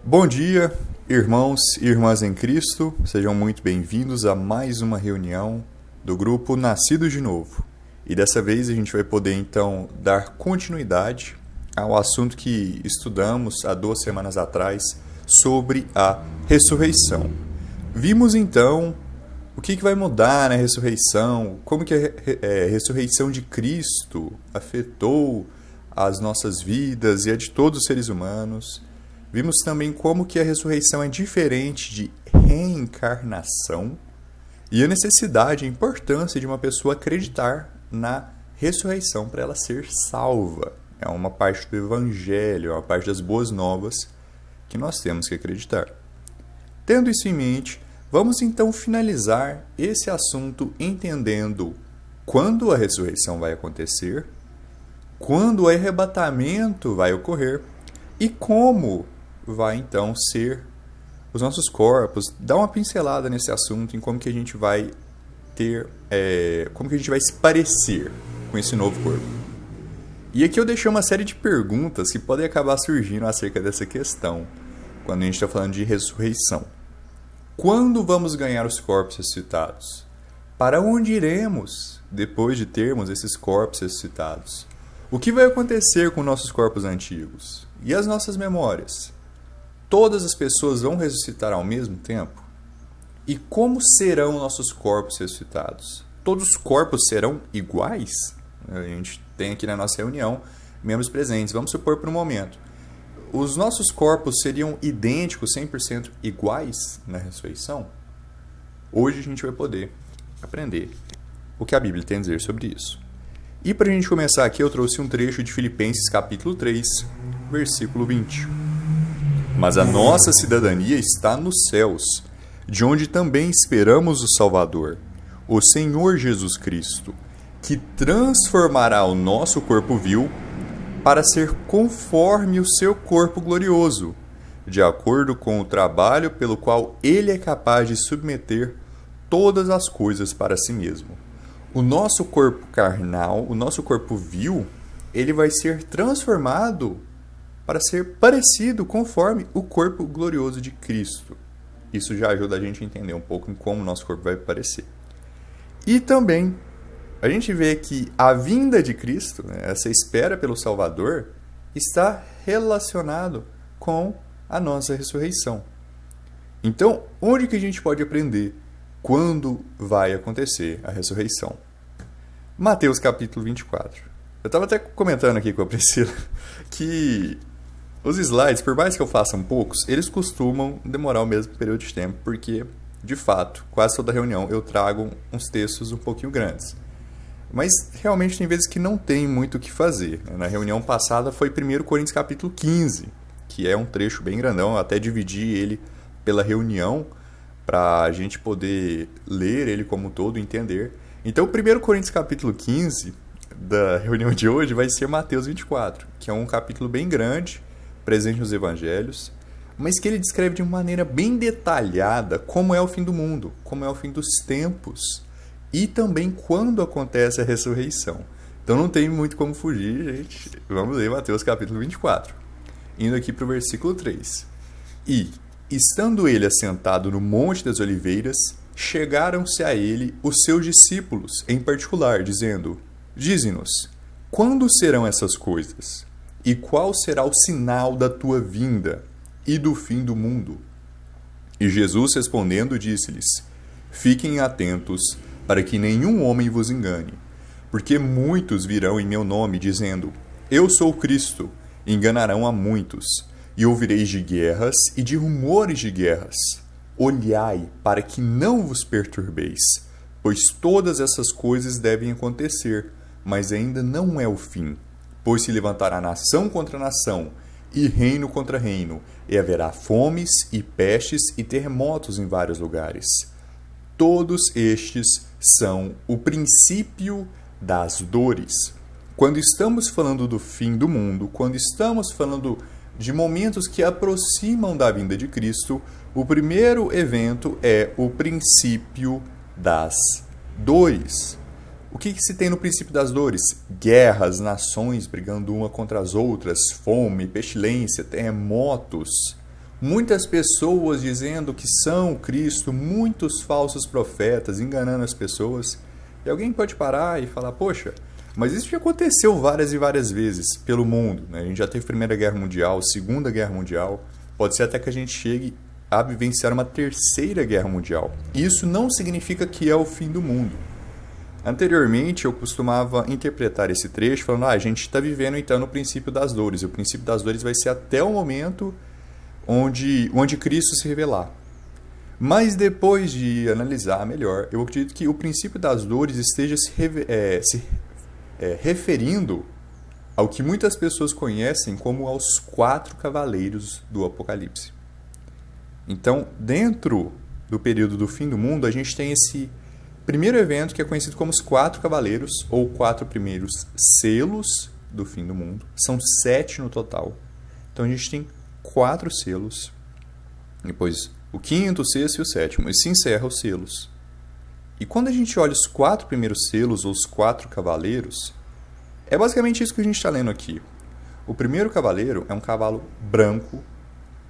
Bom dia, irmãos e irmãs em Cristo, sejam muito bem-vindos a mais uma reunião do grupo Nascidos de Novo. E dessa vez a gente vai poder então dar continuidade ao assunto que estudamos há 2 semanas atrás sobre a ressurreição. Vimos então o que vai mudar na ressurreição, como que a ressurreição de Cristo afetou as nossas vidas e a de todos os seres humanos. Vimos também como que a ressurreição é diferente de reencarnação e a necessidade e a importância de uma pessoa acreditar na ressurreição para ela ser salva. É uma parte do Evangelho, é uma parte das boas novas que nós temos que acreditar. Tendo isso em mente, vamos então finalizar esse assunto entendendo quando a ressurreição vai acontecer, quando o arrebatamento vai ocorrer e como vai então ser os nossos corpos. Dá uma pincelada nesse assunto em como que a gente vai ter, como que a gente vai se parecer com esse novo corpo. E aqui eu deixei uma série de perguntas que podem acabar surgindo acerca dessa questão quando a gente está falando de ressurreição. Quando vamos ganhar os corpos ressuscitados? Para onde iremos depois de termos esses corpos ressuscitados? O que vai acontecer com nossos corpos antigos? E as nossas memórias? Todas as pessoas vão ressuscitar ao mesmo tempo? E como serão nossos corpos ressuscitados? Todos os corpos serão iguais? A gente tem aqui na nossa reunião membros presentes. Vamos supor por um momento. Os nossos corpos seriam idênticos, 100% iguais na ressurreição? Hoje a gente vai poder aprender o que a Bíblia tem a dizer sobre isso. E para a gente começar aqui, eu trouxe um trecho de Filipenses capítulo 3, versículo 20. Mas a nossa cidadania está nos céus, de onde também esperamos o Salvador, o Senhor Jesus Cristo, que transformará o nosso corpo vil para ser conforme o seu corpo glorioso, de acordo com o trabalho pelo qual ele é capaz de submeter todas as coisas para si mesmo. O nosso corpo carnal, o nosso corpo vil, ele vai ser transformado para ser parecido conforme o corpo glorioso de Cristo. Isso já ajuda a gente a entender um pouco em como o nosso corpo vai parecer. E também, a gente vê que a vinda de Cristo, essa espera pelo Salvador, está relacionado com a nossa ressurreição. Então, onde que a gente pode aprender quando vai acontecer a ressurreição? Mateus capítulo 24. Eu estava até comentando aqui com a Priscila que os slides, por mais que eu faça poucos, eles costumam demorar o mesmo período de tempo, porque, de fato, quase toda reunião eu trago uns textos um pouquinho grandes. Mas, realmente, tem vezes que não tem muito o que fazer. Na reunião passada foi 1 Coríntios capítulo 15, que é um trecho bem grandão, eu até dividi ele pela reunião, para a gente poder ler ele como um todo, entender. Então, 1 Coríntios capítulo 15 da reunião de hoje vai ser Mateus 24, que é um capítulo bem grande, presente nos evangelhos, mas que ele descreve de uma maneira bem detalhada como é o fim do mundo, como é o fim dos tempos e também quando acontece a ressurreição. Então não tem muito como fugir, gente. Vamos ler Mateus capítulo 24. Indo aqui para o versículo 3. E, estando ele assentado no Monte das Oliveiras, chegaram-se a ele os seus discípulos em particular, dizendo: Dize-nos, quando serão essas coisas? E qual será o sinal da tua vinda e do fim do mundo? E Jesus respondendo disse-lhes: Fiquem atentos, para que nenhum homem vos engane, porque muitos virão em meu nome, dizendo: Eu sou Cristo, e enganarão a muitos, e ouvireis de guerras e de rumores de guerras. Olhai para que não vos perturbeis, pois todas essas coisas devem acontecer, mas ainda não é o fim. Pois se levantará nação contra nação, e reino contra reino, e haverá fomes, e pestes, e terremotos em vários lugares. Todos estes são o princípio das dores. Quando estamos falando do fim do mundo, quando estamos falando de momentos que aproximam da vinda de Cristo, o primeiro evento é o princípio das dores. O que se tem no princípio das dores? Guerras, nações brigando uma contra as outras, fome, pestilência, terremotos. muitas pessoas dizendo que são Cristo, muitos falsos profetas enganando as pessoas. E alguém pode parar e falar, poxa, mas isso já aconteceu várias e várias vezes pelo mundo, né? A gente já teve Primeira Guerra Mundial, Segunda Guerra Mundial, pode ser até que a gente chegue a vivenciar uma Terceira Guerra Mundial. Isso não significa que é o fim do mundo. Anteriormente, eu costumava interpretar esse trecho falando, a gente está vivendo então no princípio das dores, e o princípio das dores vai ser até o momento onde Cristo se revelar. Mas depois de analisar melhor, eu acredito que o princípio das dores esteja se referindo ao que muitas pessoas conhecem como aos 4 cavaleiros do Apocalipse. Então, dentro do período do fim do mundo, a gente tem esse primeiro evento que é conhecido como os 4 cavaleiros, ou 4 primeiros selos do fim do mundo. São 7 no total. Então, a gente tem 4 selos. Depois, o 5º, o 6º e o 7º. E se encerra os selos. E quando a gente olha os 4 primeiros selos, ou os 4 cavaleiros, é basicamente isso que a gente está lendo aqui. O primeiro cavaleiro é um cavalo branco,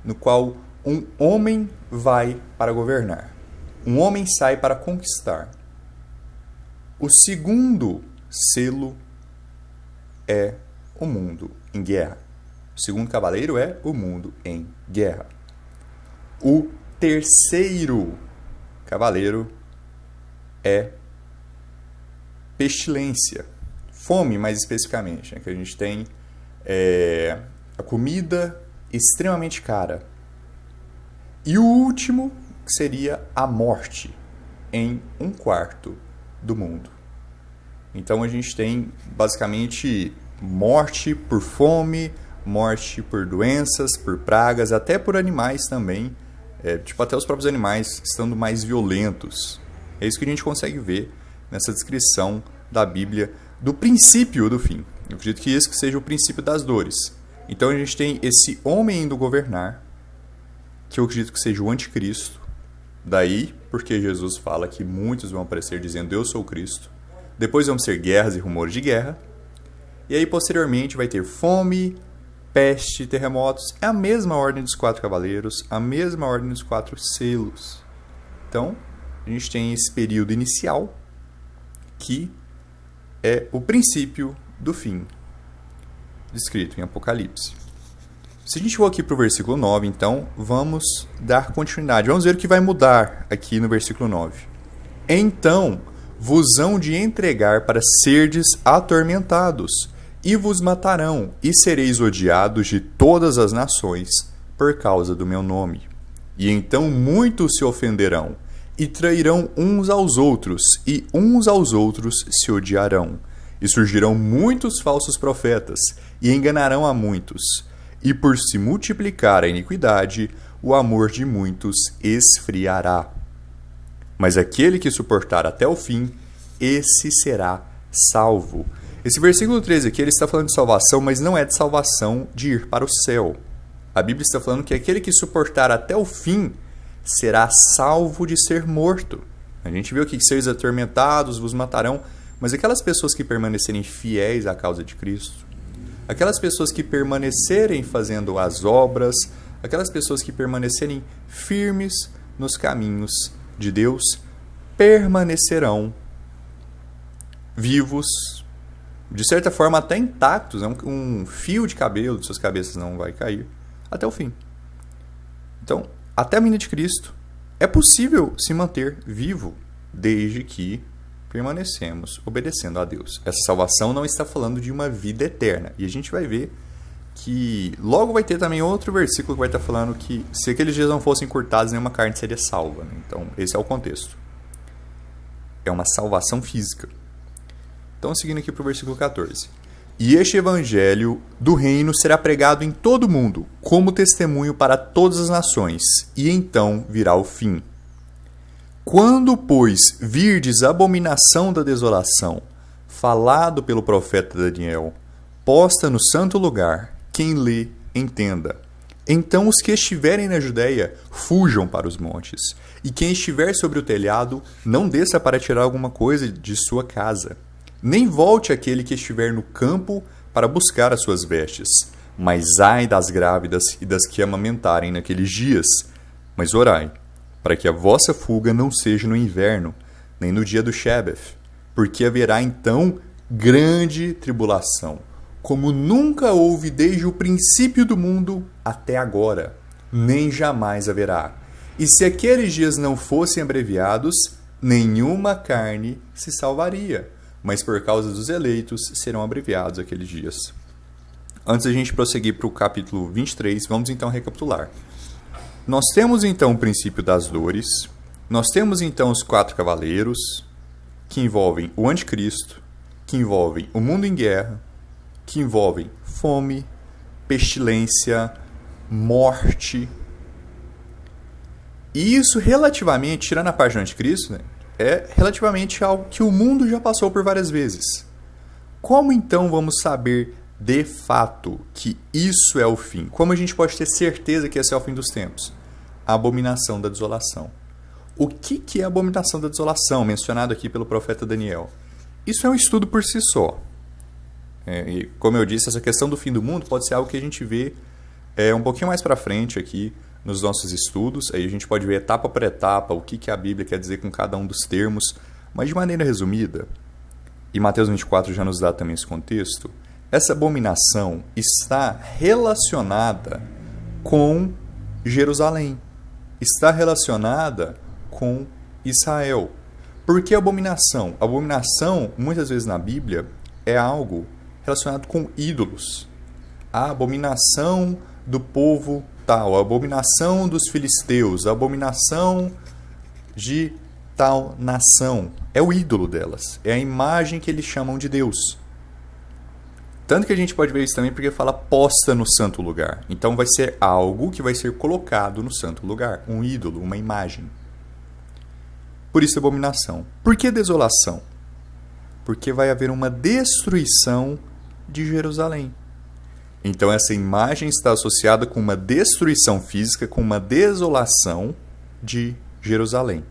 no qual um homem vai para governar. Um homem sai para conquistar. O segundo selo é o mundo em guerra. O segundo cavaleiro é o mundo em guerra. O terceiro cavaleiro é pestilência. Fome, mais especificamente, né? Que a gente tem a comida extremamente cara. E o último seria a morte em 1/4 do mundo. Então a gente tem basicamente morte por fome, morte por doenças, por pragas, até por animais também, até os próprios animais estando mais violentos. É isso que a gente consegue ver nessa descrição da Bíblia do princípio do fim. Eu acredito que esse que seja o princípio das dores. Então a gente tem esse homem indo governar, que eu acredito que seja o anticristo. Daí, porque Jesus fala que muitos vão aparecer dizendo eu sou o Cristo. Depois vão ser guerras e rumores de guerra. E aí, posteriormente, vai ter fome, peste, terremotos. É a mesma ordem dos 4 cavaleiros, a mesma ordem dos 4 selos. Então, a gente tem esse período inicial, que é o princípio do fim, descrito em Apocalipse. Se a gente for aqui para o versículo 9, então, vamos dar continuidade. Vamos ver o que vai mudar aqui no versículo 9. Então vos hão de entregar para serdes atormentados, e vos matarão, e sereis odiados de todas as nações, por causa do meu nome. E então muitos se ofenderão, e trairão uns aos outros, e uns aos outros se odiarão. E surgirão muitos falsos profetas, e enganarão a muitos. E por se multiplicar a iniquidade, o amor de muitos esfriará. Mas aquele que suportar até o fim, esse será salvo. Esse versículo 13 aqui, ele está falando de salvação, mas não é de salvação de ir para o céu. A Bíblia está falando que aquele que suportar até o fim será salvo de ser morto. A gente viu aqui que seres atormentados vos matarão, mas aquelas pessoas que permanecerem fiéis à causa de Cristo, aquelas pessoas que permanecerem fazendo as obras, aquelas pessoas que permanecerem firmes nos caminhos de Deus, permanecerão vivos, de certa forma até intactos, um fio de cabelo de suas cabeças não vai cair, até o fim. Então, até a vinda de Cristo, é possível se manter vivo, desde que permanecemos obedecendo a Deus. Essa salvação não está falando de uma vida eterna. E a gente vai ver que logo vai ter também outro versículo que vai estar falando que se aqueles dias não fossem encurtados, nenhuma carne seria salva, né? Então, esse é o contexto. É uma salvação física. Então, seguindo aqui para o versículo 14. E este evangelho do reino será pregado em todo o mundo, como testemunho para todas as nações, e então virá o fim. Quando, pois, virdes a abominação da desolação, falado pelo profeta Daniel, posta no santo lugar, quem lê, entenda. Então os que estiverem na Judéia, fujam para os montes, e quem estiver sobre o telhado, não desça para tirar alguma coisa de sua casa. Nem volte aquele que estiver no campo para buscar as suas vestes, Mas ai das grávidas e das que amamentarem naqueles dias. Mas orai, para que a vossa fuga não seja no inverno, nem no dia do Shebeth, porque haverá então grande tribulação, como nunca houve desde o princípio do mundo até agora, nem jamais haverá. E se aqueles dias não fossem abreviados, nenhuma carne se salvaria, mas por causa dos eleitos serão abreviados aqueles dias. Antes da gente prosseguir para o capítulo 23, vamos então recapitular. Nós temos então o princípio das dores, nós temos então os 4 cavaleiros, que envolvem o anticristo, que envolvem o mundo em guerra, que envolvem fome, pestilência, morte. E isso relativamente, tirando a parte do anticristo, né, é relativamente algo que o mundo já passou por várias vezes. Como então vamos saber de fato que isso é o fim? Como a gente pode ter certeza que esse é o fim dos tempos? A abominação da desolação. O que é a abominação da desolação, mencionado aqui pelo profeta Daniel? Isso é um estudo por si só. E como eu disse, essa questão do fim do mundo pode ser algo que a gente vê um pouquinho mais para frente aqui nos nossos estudos. Aí a gente pode ver etapa por etapa o que a Bíblia quer dizer com cada um dos termos. Mas de maneira resumida, e Mateus 24 já nos dá também esse contexto, essa abominação está relacionada com Jerusalém. Está relacionada com Israel. Por que abominação? Abominação, muitas vezes na Bíblia, é algo relacionado com ídolos. A abominação do povo tal, a abominação dos filisteus, a abominação de tal nação. É o ídolo delas, é a imagem que eles chamam de Deus. Tanto que a gente pode ver isso também porque fala posta no santo lugar. Então vai ser algo que vai ser colocado no santo lugar, um ídolo, uma imagem. Por isso abominação. Por que desolação? Porque vai haver uma destruição de Jerusalém. Então essa imagem está associada com uma destruição física, com uma desolação de Jerusalém.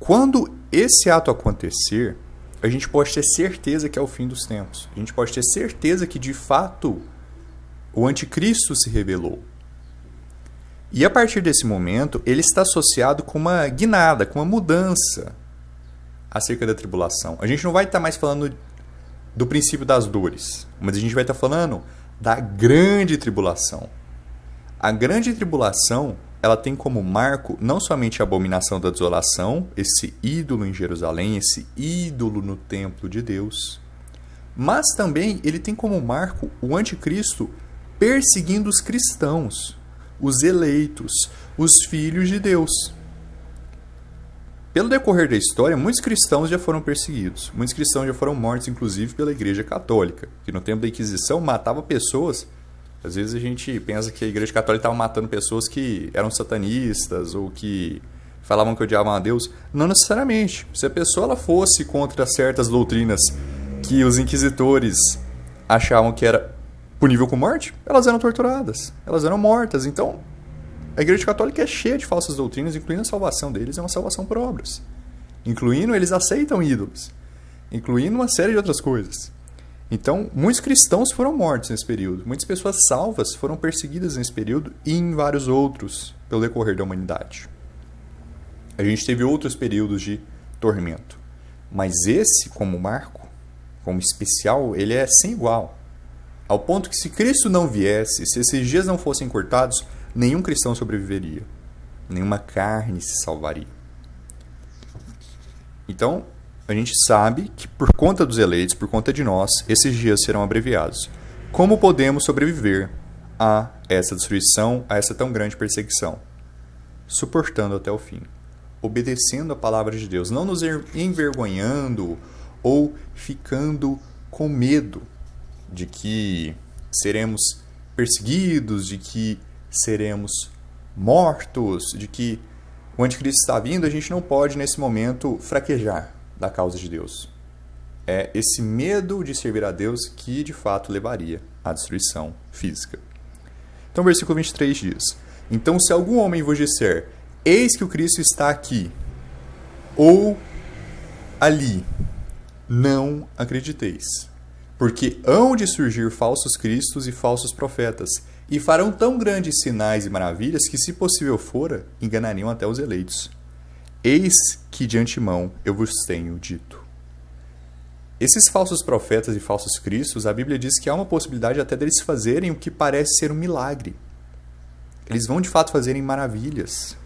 Quando esse ato acontecer, a gente pode ter certeza que é o fim dos tempos. A gente pode ter certeza que, de fato, o anticristo se revelou. E a partir desse momento, ele está associado com uma guinada, com uma mudança acerca da tribulação. A gente não vai estar mais falando do princípio das dores, mas a gente vai estar falando da grande tribulação. A grande tribulação, ela tem como marco não somente a abominação da desolação, esse ídolo em Jerusalém, esse ídolo no templo de Deus, mas também ele tem como marco o anticristo perseguindo os cristãos, os eleitos, os filhos de Deus. Pelo decorrer da história, muitos cristãos já foram perseguidos. Muitos cristãos já foram mortos, inclusive, pela Igreja Católica, que no tempo da Inquisição matava pessoas. Às vezes a gente pensa que a Igreja Católica estava matando pessoas que eram satanistas ou que falavam que odiavam a Deus. Não necessariamente. Se a pessoa ela fosse contra certas doutrinas que os inquisitores achavam que era punível com morte, elas eram torturadas, elas eram mortas. Então, a Igreja Católica é cheia de falsas doutrinas, incluindo a salvação deles, é uma salvação por obras. Incluindo, eles aceitam ídolos. Incluindo uma série de outras coisas. Então, muitos cristãos foram mortos nesse período. Muitas pessoas salvas foram perseguidas nesse período e em vários outros pelo decorrer da humanidade. A gente teve outros períodos de tormento. Mas esse, como marco, como especial, ele é sem igual. Ao ponto que se Cristo não viesse, se esses dias não fossem cortados, nenhum cristão sobreviveria. Nenhuma carne se salvaria. Então, a gente sabe que por conta dos eleitos, por conta de nós, esses dias serão abreviados. Como podemos sobreviver a essa destruição, a essa tão grande perseguição? Suportando até o fim. Obedecendo a palavra de Deus. Não nos envergonhando ou ficando com medo de que seremos perseguidos, de que seremos mortos, de que o anticristo está vindo. A gente não pode, nesse momento, fraquejar da causa de Deus. É esse medo de servir a Deus que, de fato, levaria à destruição física. Então, o versículo 23 diz: Então, se algum homem vos disser, eis que o Cristo está aqui, ou ali, não acrediteis. porque hão de surgir falsos cristos e falsos profetas, e farão tão grandes sinais e maravilhas que, se possível fora, enganariam até os eleitos. Eis que de antemão eu vos tenho dito. Esses falsos profetas e falsos cristos, a Bíblia diz que há uma possibilidade até deles fazerem o que parece ser um milagre. Eles vão de fato fazerem maravilhas.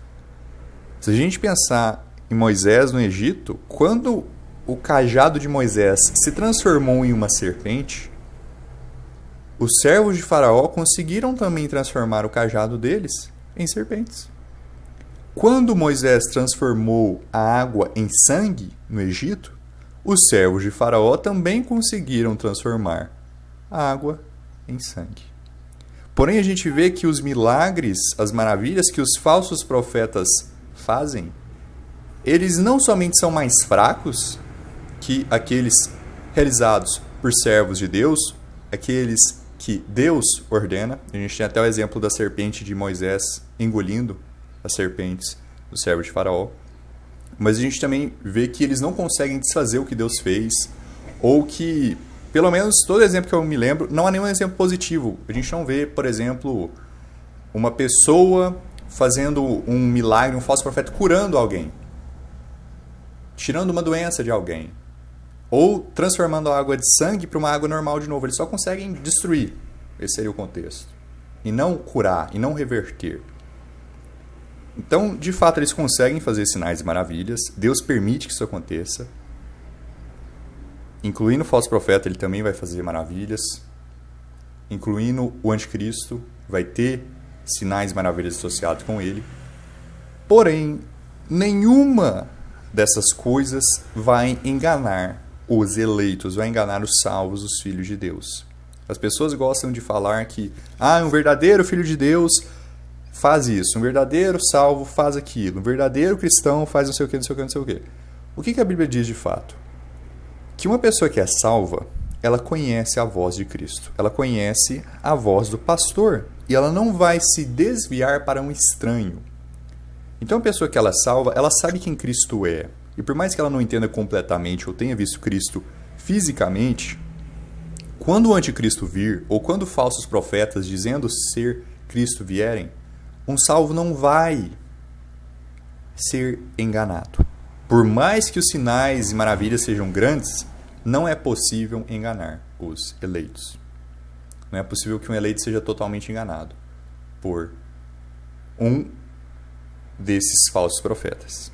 Se a gente pensar em Moisés no Egito, quando o cajado de Moisés se transformou em uma serpente, os servos de Faraó conseguiram também transformar o cajado deles em serpentes. Quando Moisés transformou a água em sangue no Egito, os servos de Faraó também conseguiram transformar a água em sangue. Porém, a gente vê que os milagres, as maravilhas que os falsos profetas fazem, eles não somente são mais fracos que aqueles realizados por servos de Deus, aqueles que Deus ordena. A gente tem até o exemplo da serpente de Moisés engolindo as serpentes do servo de Faraó. Mas a gente também vê que eles não conseguem desfazer o que Deus fez, ou que, pelo menos todo exemplo que eu me lembro, não há nenhum exemplo positivo. A gente não vê, por exemplo, uma pessoa fazendo um milagre, um falso profeta curando alguém, tirando uma doença de alguém, ou transformando a água de sangue para uma água normal de novo. Eles só conseguem destruir, esse seria o contexto, e não curar, e não reverter. Então, de fato, eles conseguem fazer sinais e maravilhas. Deus permite que isso aconteça. Incluindo o falso profeta, ele também vai fazer maravilhas. Incluindo o anticristo, vai ter sinais e maravilhas associados com ele. Porém, nenhuma dessas coisas vai enganar os eleitos, vai enganar os salvos, os filhos de Deus. As pessoas gostam de falar que um verdadeiro filho de Deus faz isso, um verdadeiro salvo faz aquilo, um verdadeiro cristão faz não sei o que, não sei o que, não sei o que. O que a Bíblia diz de fato? Que uma pessoa que é salva, ela conhece a voz de Cristo, ela conhece a voz do pastor, e ela não vai se desviar para um estranho. Então a pessoa que ela é salva, ela sabe quem Cristo é, e por mais que ela não entenda completamente ou tenha visto Cristo fisicamente, quando o anticristo vir, ou quando falsos profetas dizendo ser Cristo vierem, um salvo não vai ser enganado. Por mais que os sinais e maravilhas sejam grandes, não é possível enganar os eleitos. Não é possível que um eleito seja totalmente enganado por um desses falsos profetas.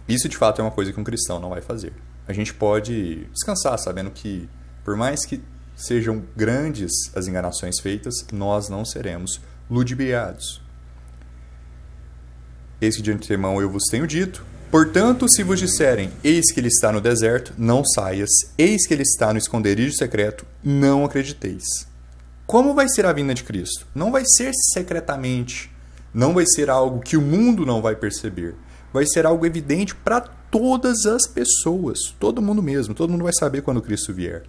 Isso, de fato, é uma coisa que um cristão não vai fazer. A gente pode descansar sabendo que, por mais que sejam grandes as enganações feitas, nós não seremos ludibriados. Eis que de antemão eu vos tenho dito. Portanto, se vos disserem, eis que ele está no deserto, não saias. Eis que ele está no esconderijo secreto, não acrediteis. Como vai ser a vinda de Cristo? Não vai ser secretamente. Não vai ser algo que o mundo não vai perceber. Vai ser algo evidente para todas as pessoas. Todo mundo mesmo. Todo mundo vai saber quando Cristo vier.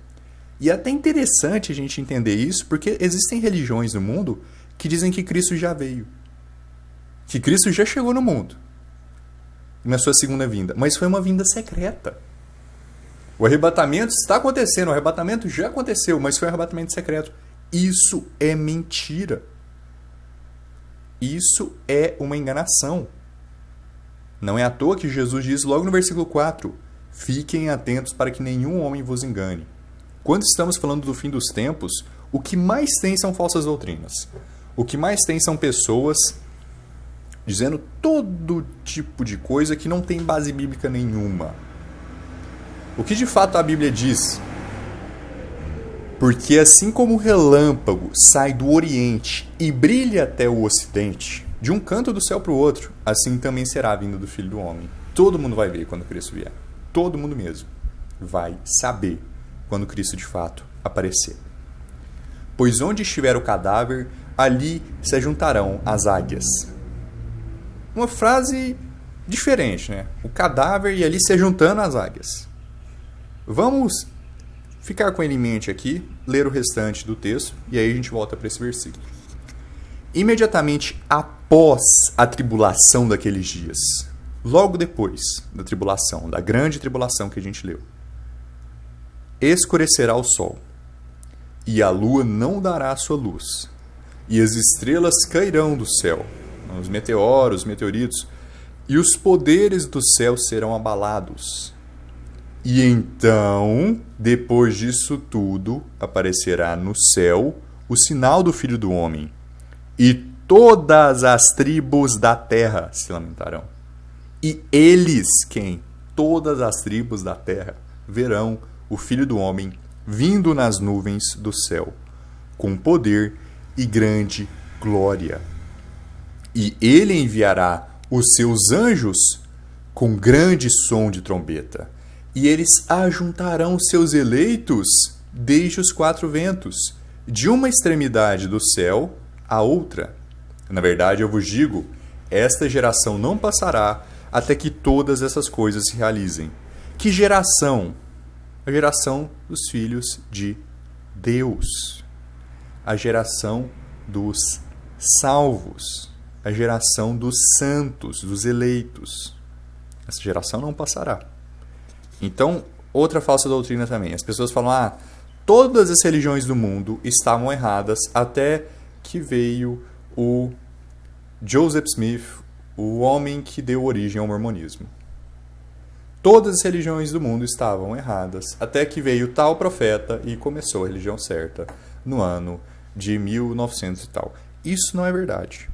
E é até interessante a gente entender isso, porque existem religiões no mundo que dizem que Cristo já veio. Que Cristo já chegou no mundo na sua segunda vinda, mas foi uma vinda secreta. O arrebatamento está acontecendo, o arrebatamento já aconteceu, mas foi um arrebatamento secreto. Isso é mentira. Isso é uma enganação. Não é à toa que Jesus diz logo no versículo 4, fiquem atentos para que nenhum homem vos engane. Quando estamos falando do fim dos tempos, o que mais tem são falsas doutrinas. O que mais tem são pessoas dizendo todo tipo de coisa que não tem base bíblica nenhuma. O que de fato a Bíblia diz? Porque assim como o relâmpago sai do Oriente e brilha até o Ocidente, de um canto do céu para o outro, assim também será a vinda do Filho do Homem. Todo mundo vai ver quando Cristo vier. Todo mundo mesmo vai saber quando Cristo de fato aparecer. Pois onde estiver o cadáver, ali se juntarão as águias. Uma frase diferente, né? O cadáver e ali se juntando as águias. Vamos ficar com ele em mente aqui, ler o restante do texto, e aí a gente volta para esse versículo. Imediatamente após a tribulação daqueles dias, logo depois da tribulação, da grande tribulação que a gente leu, escurecerá o sol, e a lua não dará a sua luz, e as estrelas cairão do céu, os meteoros, os meteoritos, e os poderes do céu serão abalados. E então, depois disso tudo, aparecerá no céu o sinal do Filho do Homem, e todas as tribos da terra se lamentarão. E eles, quem? Todas as tribos da terra verão o Filho do Homem vindo nas nuvens do céu, com poder e grande glória. E ele enviará os seus anjos com grande som de trombeta, e eles ajuntarão seus eleitos desde os quatro ventos, de uma extremidade do céu à outra. Na verdade, eu vos digo, esta geração não passará até que todas essas coisas se realizem. Que geração? A geração dos filhos de Deus. A geração dos salvos. A geração dos santos, dos eleitos. Essa geração não passará. Então, outra falsa doutrina também. As pessoas falam, todas as religiões do mundo estavam erradas até que veio o Joseph Smith, o homem que deu origem ao mormonismo. Todas as religiões do mundo estavam erradas até que veio tal profeta e começou a religião certa no ano de 1900 e tal. Isso não é verdade.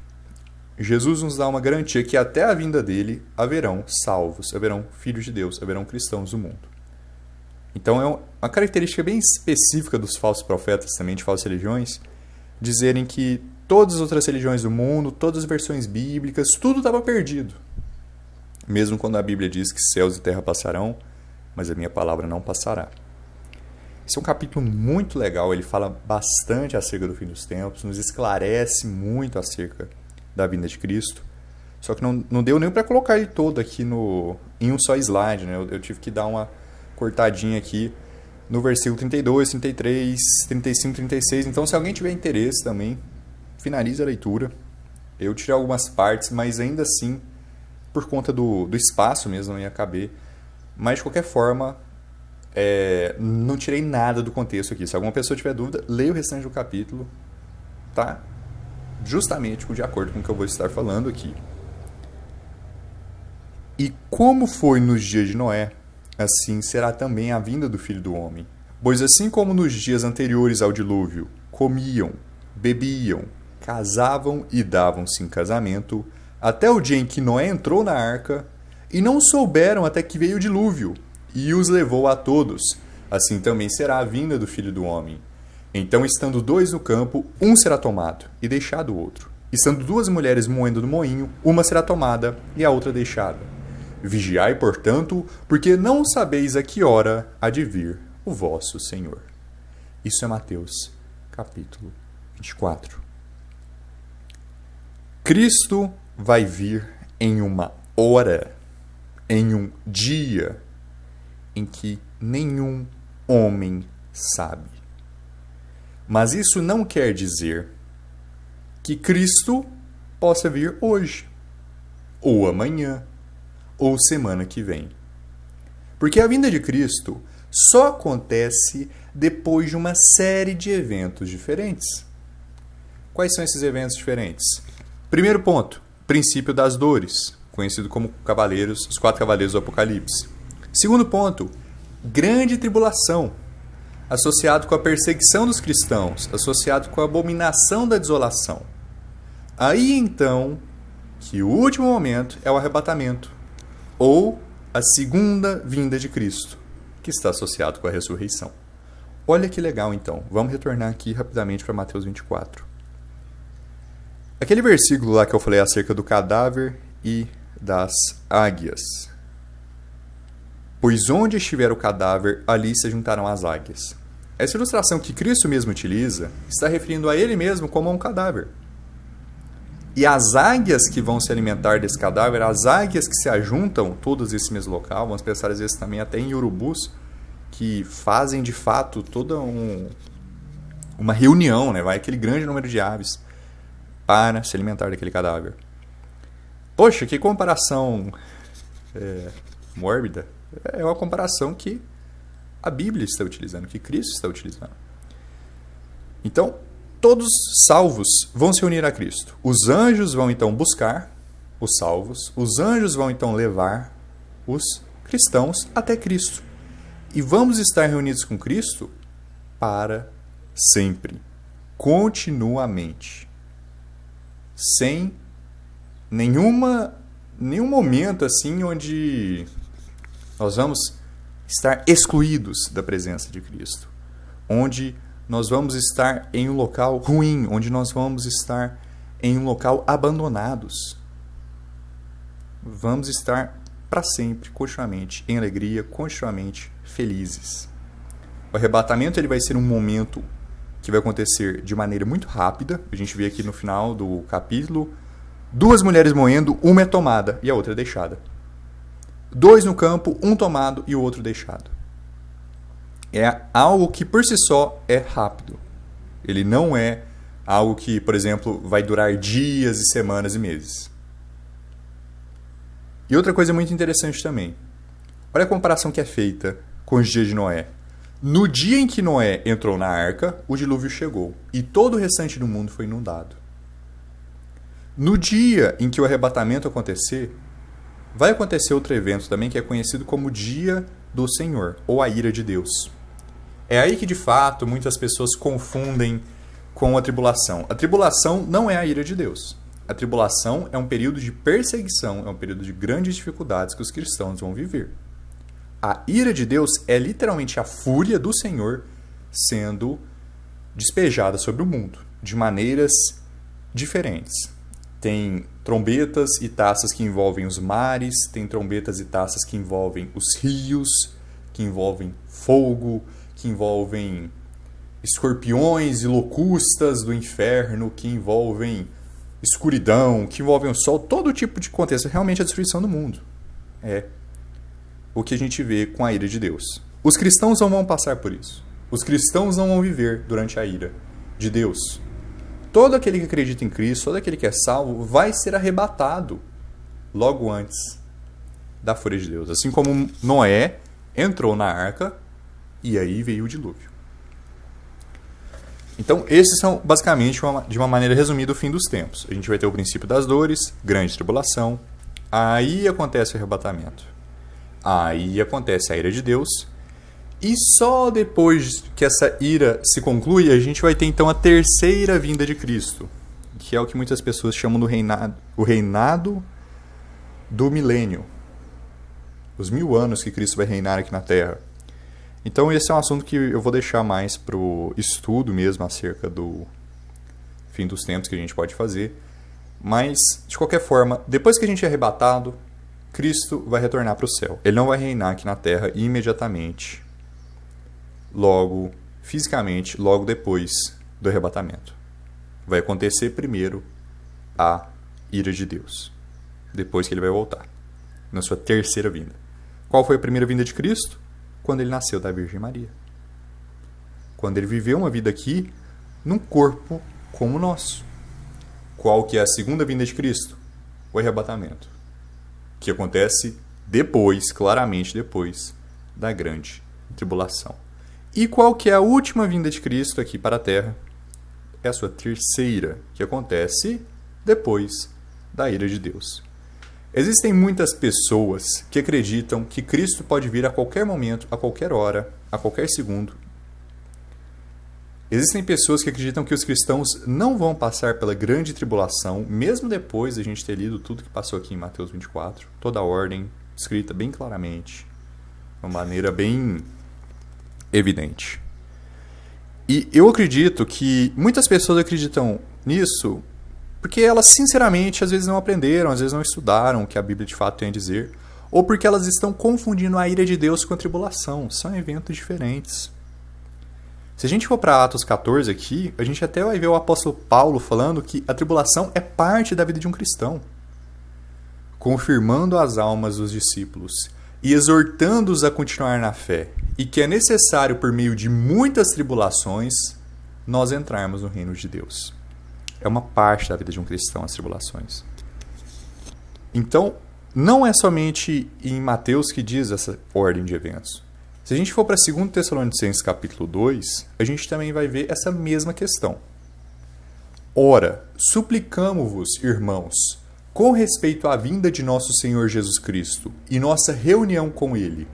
Jesus nos dá uma garantia que até a vinda dele haverão salvos, haverão filhos de Deus, haverão cristãos no mundo. Então é uma característica bem específica dos falsos profetas, também de falsas religiões, dizerem que todas as outras religiões do mundo, todas as versões bíblicas, tudo estava perdido. Mesmo quando a Bíblia diz que céus e terra passarão, mas a minha palavra não passará. Esse é um capítulo muito legal, ele fala bastante acerca do fim dos tempos, nos esclarece muito acerca da vinda de Cristo. Só que não deu nem para colocar ele todo aqui em um só slide, né? Eu tive que dar uma cortadinha aqui no versículo 32, 33, 35, 36. Então, se alguém tiver interesse também, finalize a leitura. Eu tirei algumas partes, mas ainda assim, por conta do espaço mesmo, não ia caber. Mas, de qualquer forma, não tirei nada do contexto aqui. Se alguma pessoa tiver dúvida, leia o restante do capítulo, tá? Justamente de acordo com o que eu vou estar falando aqui. E como foi nos dias de Noé, assim será também a vinda do Filho do Homem. Pois assim como nos dias anteriores ao dilúvio, comiam, bebiam, casavam e davam-se em casamento, até o dia em que Noé entrou na arca, e não souberam até que veio o dilúvio, e os levou a todos. Assim também será a vinda do Filho do Homem. Então, estando dois no campo, um será tomado, e deixado o outro. Estando duas mulheres moendo no moinho, uma será tomada, e a outra deixada. Vigiai, portanto, porque não sabeis a que hora há de vir o vosso Senhor. Isso é Mateus, capítulo 24. Cristo vai vir em uma hora, em um dia, em que nenhum homem sabe. Mas isso não quer dizer que Cristo possa vir hoje, ou amanhã, ou semana que vem. Porque a vinda de Cristo só acontece depois de uma série de eventos diferentes. Quais são esses eventos diferentes? Primeiro ponto, princípio das dores, conhecido como os 4 cavaleiros do Apocalipse. Segundo ponto, grande tribulação, associado com a perseguição dos cristãos, associado com a abominação da desolação. Aí então, que o último momento é o arrebatamento, ou a segunda vinda de Cristo, que está associado com a ressurreição. Olha que legal então, vamos retornar aqui rapidamente para Mateus 24. Aquele versículo lá que eu falei acerca do cadáver e das águias. Pois onde estiver o cadáver, ali se juntarão as águias. Essa ilustração que Cristo mesmo utiliza está referindo a ele mesmo como a um cadáver. E as águias que vão se alimentar desse cadáver, as águias que se ajuntam todas nesse mesmo local, vamos pensar às vezes também até em urubus, que fazem de fato toda uma reunião, né? Vai aquele grande número de aves para se alimentar daquele cadáver. Poxa, que comparação mórbida. É uma comparação que a Bíblia está utilizando, que Cristo está utilizando. Então, todos salvos vão se unir a Cristo. Os anjos vão então buscar os salvos, os anjos vão então levar os cristãos até Cristo. E vamos estar reunidos com Cristo para sempre, continuamente, sem nenhum momento assim onde nós vamos estar excluídos da presença de Cristo, onde nós vamos estar em um local ruim, onde nós vamos estar em um local abandonados. Vamos estar para sempre, continuamente, em alegria, continuamente felizes. O arrebatamento ele vai ser um momento que vai acontecer de maneira muito rápida. A gente vê aqui no final do capítulo 2 mulheres moendo, uma é tomada e a outra é deixada. 2 no campo, um tomado e o outro deixado. É algo que por si só é rápido. Ele não é algo que, por exemplo, vai durar dias e semanas e meses. E outra coisa muito interessante também. Olha a comparação que é feita com os dias de Noé. No dia em que Noé entrou na arca, o dilúvio chegou e todo o restante do mundo foi inundado. No dia em que o arrebatamento acontecer, vai acontecer outro evento também que é conhecido como o Dia do Senhor, ou a ira de Deus. É aí que, de fato, muitas pessoas confundem com a tribulação. A tribulação não é a ira de Deus. A tribulação é um período de perseguição, é um período de grandes dificuldades que os cristãos vão viver. A ira de Deus é literalmente a fúria do Senhor sendo despejada sobre o mundo, de maneiras diferentes. Tem trombetas e taças que envolvem os mares, tem trombetas e taças que envolvem os rios, que envolvem fogo, que envolvem escorpiões e locustas do inferno, que envolvem escuridão, que envolvem o sol, todo tipo de contexto, realmente a destruição do mundo. É o que a gente vê com a ira de Deus. Os cristãos não vão passar por isso. Os cristãos não vão viver durante a ira de Deus. Todo aquele que acredita em Cristo, todo aquele que é salvo, vai ser arrebatado logo antes da fúria de Deus. Assim como Noé entrou na arca e aí veio o dilúvio. Então, esses são basicamente, de uma maneira resumida, o fim dos tempos. A gente vai ter o princípio das dores, grande tribulação, aí acontece o arrebatamento. Aí acontece a ira de Deus. E só depois que essa ira se conclui, a gente vai ter então a terceira vinda de Cristo, que é o que muitas pessoas chamam do reinado, o reinado do milênio. Os 1000 anos que Cristo vai reinar aqui na Terra. Então esse é um assunto que eu vou deixar mais para o estudo mesmo acerca do fim dos tempos que a gente pode fazer. Mas, de qualquer forma, depois que a gente é arrebatado, Cristo vai retornar para o céu. Ele não vai reinar aqui na Terra imediatamente, logo, fisicamente, logo depois do arrebatamento. Vai acontecer primeiro a ira de Deus, depois que ele vai voltar, na sua terceira vinda. Qual foi a primeira vinda de Cristo? Quando ele nasceu da Virgem Maria. Quando ele viveu uma vida aqui, num corpo como o nosso. Qual que é a segunda vinda de Cristo? O arrebatamento, que acontece depois, claramente depois, da grande tribulação. E qual que é a última vinda de Cristo aqui para a Terra? É a sua terceira, que acontece depois da ira de Deus. Existem muitas pessoas que acreditam que Cristo pode vir a qualquer momento, a qualquer hora, a qualquer segundo. Existem pessoas que acreditam que os cristãos não vão passar pela grande tribulação, mesmo depois de a gente ter lido tudo que passou aqui em Mateus 24, toda a ordem escrita bem claramente, de uma maneira bem evidente. E eu acredito que muitas pessoas acreditam nisso porque elas, sinceramente, às vezes não aprenderam, às vezes não estudaram o que a Bíblia de fato tem a dizer, ou porque elas estão confundindo a ira de Deus com a tribulação. São eventos diferentes. Se a gente for para Atos 14 aqui, a gente até vai ver o apóstolo Paulo falando que a tribulação é parte da vida de um cristão, confirmando as almas dos discípulos e exortando-os a continuar na fé, e que é necessário, por meio de muitas tribulações, nós entrarmos no reino de Deus. É uma parte da vida de um cristão as tribulações. Então, não é somente em Mateus que diz essa ordem de eventos. Se a gente for para 2 Tessalonicenses capítulo 2, a gente também vai ver essa mesma questão. Ora, suplicamo-vos, irmãos, com respeito à vinda de nosso Senhor Jesus Cristo e nossa reunião com Ele,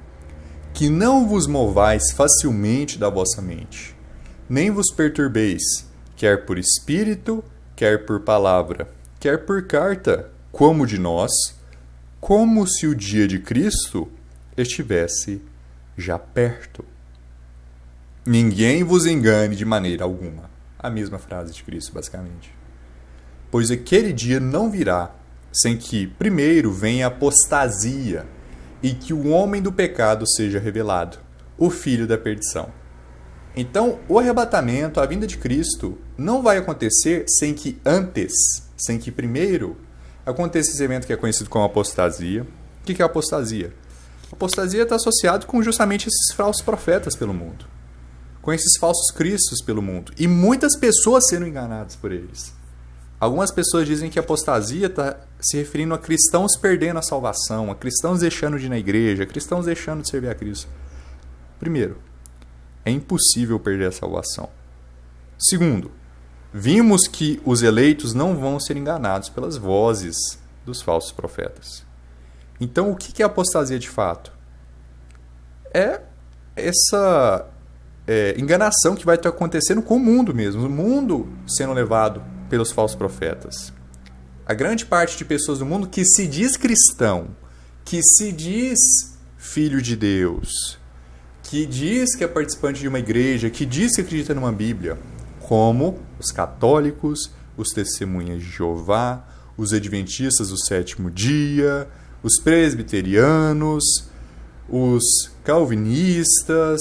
que não vos movais facilmente da vossa mente, nem vos perturbeis, quer por espírito, quer por palavra, quer por carta, como de nós, como se o dia de Cristo estivesse já perto. Ninguém vos engane de maneira alguma. A mesma frase de Cristo, basicamente. Pois aquele dia não virá sem que primeiro venha a apostasia e que o homem do pecado seja revelado, o filho da perdição. Então, o arrebatamento, a vinda de Cristo, não vai acontecer sem que antes, sem que primeiro, aconteça esse evento que é conhecido como apostasia. O que é apostasia? Apostasia está associado com justamente esses falsos profetas pelo mundo, com esses falsos cristos pelo mundo, e muitas pessoas sendo enganadas por eles. Algumas pessoas dizem que a apostasia está se referindo a cristãos perdendo a salvação, a cristãos deixando de ir na igreja, a cristãos deixando de servir a Cristo. Primeiro, é impossível perder a salvação. Segundo, vimos que os eleitos não vão ser enganados pelas vozes dos falsos profetas. Então, o que é apostasia de fato? É essa enganação que vai estar acontecendo com o mundo mesmo, o mundo sendo levado pelos falsos profetas. A grande parte de pessoas do mundo que se diz cristão, que se diz filho de Deus, que diz que é participante de uma igreja, que diz que acredita numa Bíblia, como os católicos, os testemunhas de Jeová, os adventistas do sétimo dia, os presbiterianos, os calvinistas,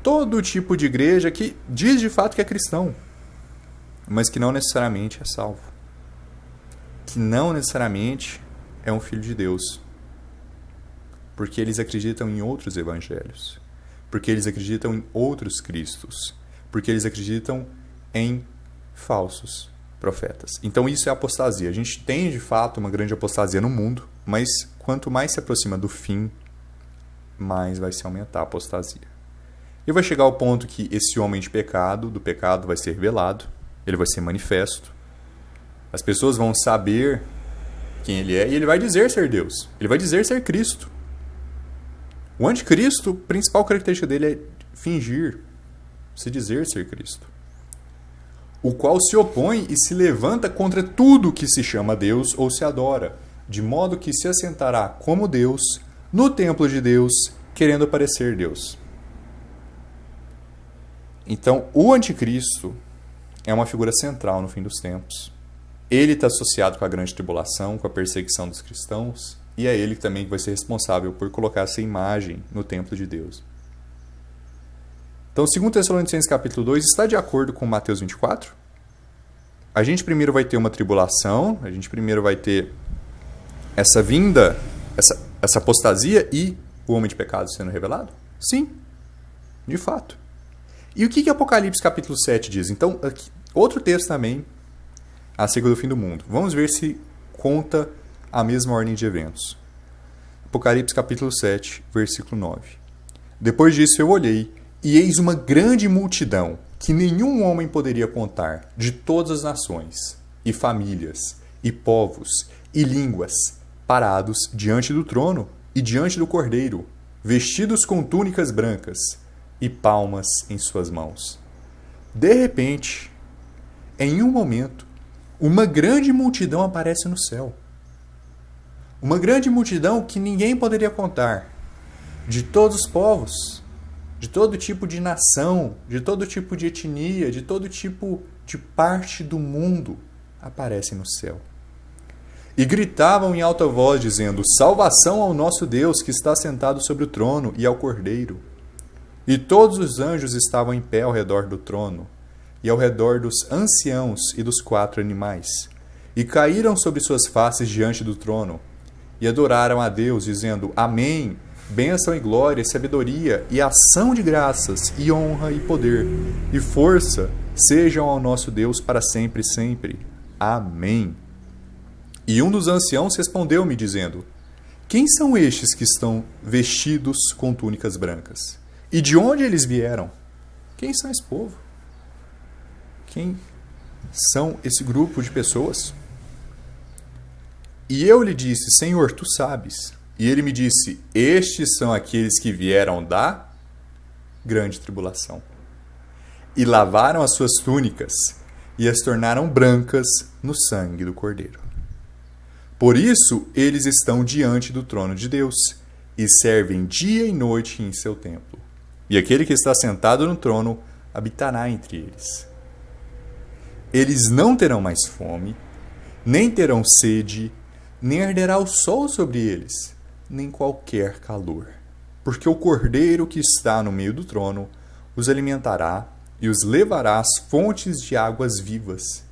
todo tipo de igreja que diz de fato que é cristão, mas que não necessariamente é salvo, que não necessariamente é um filho de Deus, porque eles acreditam em outros evangelhos, porque eles acreditam em outros cristos, porque eles acreditam em falsos profetas. Então isso é apostasia. A gente tem de fato uma grande apostasia no mundo, mas quanto mais se aproxima do fim, mais vai se aumentar a apostasia. E vai chegar ao ponto que esse homem de pecado, do pecado vai ser revelado, ele vai ser manifesto, as pessoas vão saber quem ele é e ele vai dizer ser Deus, ele vai dizer ser Cristo. O anticristo, a principal característica dele é fingir, se dizer ser Cristo, o qual se opõe e se levanta contra tudo que se chama Deus ou se adora, de modo que se assentará como Deus no templo de Deus, querendo parecer Deus. Então, o anticristo é uma figura central no fim dos tempos. Ele está associado com a grande tribulação, com a perseguição dos cristãos, e é ele também que vai ser responsável por colocar essa imagem no templo de Deus. Então, 2 Tessalonicenses capítulo 2 está de acordo com Mateus 24? A gente primeiro vai ter uma tribulação, a gente primeiro vai ter essa vinda, essa apostasia e o homem de pecado sendo revelado? Sim, de fato. E o que Apocalipse capítulo 7 diz? Então, aqui, outro texto também acerca do fim do mundo. Vamos ver se conta a mesma ordem de eventos. Apocalipse capítulo 7, versículo 9. Depois disso eu olhei, e eis uma grande multidão, que nenhum homem poderia contar, de todas as nações, e famílias, e povos, e línguas, parados diante do trono e diante do Cordeiro, vestidos com túnicas brancas, e palmas em suas mãos. De repente, em um momento, uma grande multidão aparece no céu. Uma grande multidão que ninguém poderia contar, de todos os povos, de todo tipo de nação, de todo tipo de etnia, de todo tipo de parte do mundo, aparece no céu. E gritavam em alta voz, dizendo: salvação ao nosso Deus, que está sentado sobre o trono, e ao Cordeiro. E todos os anjos estavam em pé ao redor do trono, e ao redor dos anciãos e dos 4 animais, e caíram sobre suas faces diante do trono, e adoraram a Deus, dizendo: Amém, bênção e glória, sabedoria, e ação de graças, e honra e poder, e força, sejam ao nosso Deus para sempre e sempre. Amém. E um dos anciãos respondeu-me, dizendo: Quem são estes que estão vestidos com túnicas brancas? E de onde eles vieram? Quem são esse povo? Quem são esse grupo de pessoas? E eu lhe disse, Senhor, tu sabes. E ele me disse, estes são aqueles que vieram da grande tribulação. E lavaram as suas túnicas e as tornaram brancas no sangue do Cordeiro. Por isso, eles estão diante do trono de Deus e servem dia e noite em seu templo. E aquele que está sentado no trono habitará entre eles. Eles não terão mais fome, nem terão sede, nem arderá o sol sobre eles, nem qualquer calor. Porque o Cordeiro que está no meio do trono os alimentará e os levará às fontes de águas vivas,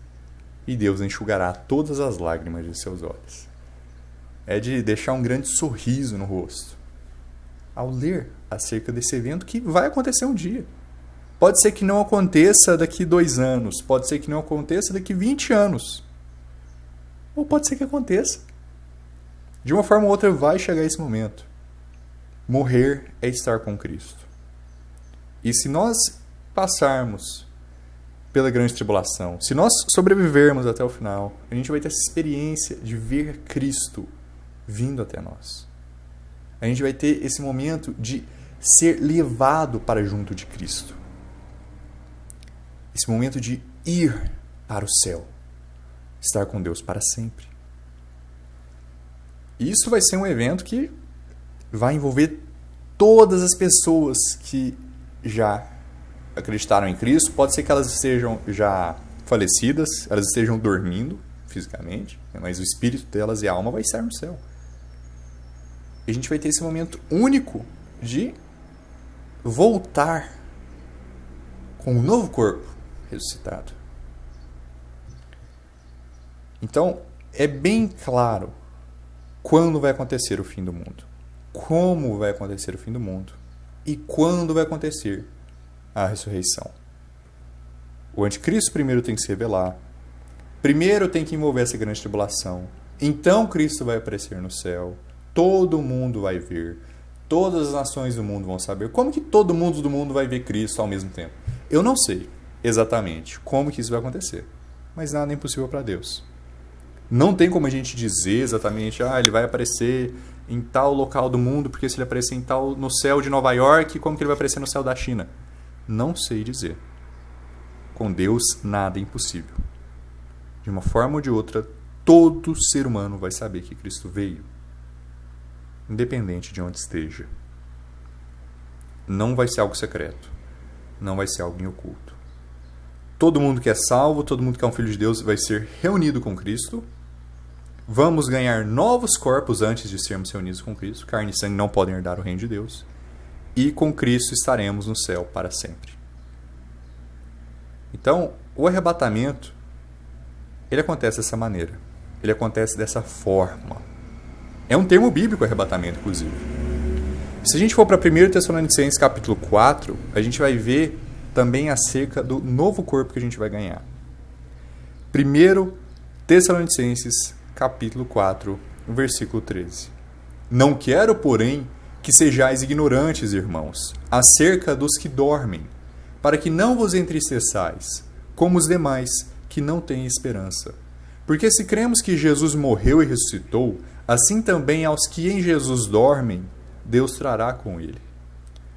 e Deus enxugará todas as lágrimas de seus olhos. É de deixar um grande sorriso no rosto ao ler acerca desse evento que vai acontecer um dia. Pode ser que não aconteça daqui 2 anos, pode ser que não aconteça daqui 20 anos, ou pode ser que aconteça. De uma forma ou outra vai chegar esse momento. Morrer é estar com Cristo. E se nós passarmos pela grande tribulação, se nós sobrevivermos até o final, a gente vai ter essa experiência de ver Cristo vindo até nós. A gente vai ter esse momento de ser levado para junto de Cristo. Esse momento de ir para o céu. Estar com Deus para sempre. Isso vai ser um evento que vai envolver todas as pessoas que já acreditaram em Cristo. Pode ser que elas estejam já falecidas, elas estejam dormindo fisicamente, mas o espírito delas e a alma vai estar no céu. E a gente vai ter esse momento único de voltar com um novo corpo ressuscitado. Então, é bem claro quando vai acontecer o fim do mundo, como vai acontecer o fim do mundo e quando vai acontecer a ressurreição. O anticristo primeiro tem que se revelar, primeiro tem que envolver essa grande tribulação, então Cristo vai aparecer no céu, todo mundo vai ver, todas as nações do mundo vão saber. Como que todo mundo do mundo vai ver Cristo ao mesmo tempo? Eu não sei exatamente como que isso vai acontecer, mas nada é impossível para Deus. Não tem como a gente dizer exatamente, ele vai aparecer em tal local do mundo, porque se ele aparecer no céu de Nova York, como que ele vai aparecer no céu da China? Não sei dizer. Com Deus, nada é impossível. De uma forma ou de outra, todo ser humano vai saber que Cristo veio, independente de onde esteja. Não vai ser algo secreto. Não vai ser algo em oculto. Todo mundo que é salvo, todo mundo que é um filho de Deus vai ser reunido com Cristo. Vamos ganhar novos corpos antes de sermos reunidos com Cristo. Carne e sangue não podem herdar o reino de Deus. E com Cristo estaremos no céu para sempre. Então, o arrebatamento, ele acontece dessa maneira. Ele acontece dessa forma. É um termo bíblico, arrebatamento, inclusive. Se a gente for para 1 Tessalonicenses capítulo 4, a gente vai ver também acerca do novo corpo que a gente vai ganhar. 1 Tessalonicenses capítulo 4, versículo 13. Não quero, porém, que sejais ignorantes, irmãos, acerca dos que dormem, para que não vos entristeçais, como os demais que não têm esperança. Porque se cremos que Jesus morreu e ressuscitou, assim também aos que em Jesus dormem, Deus trará com ele.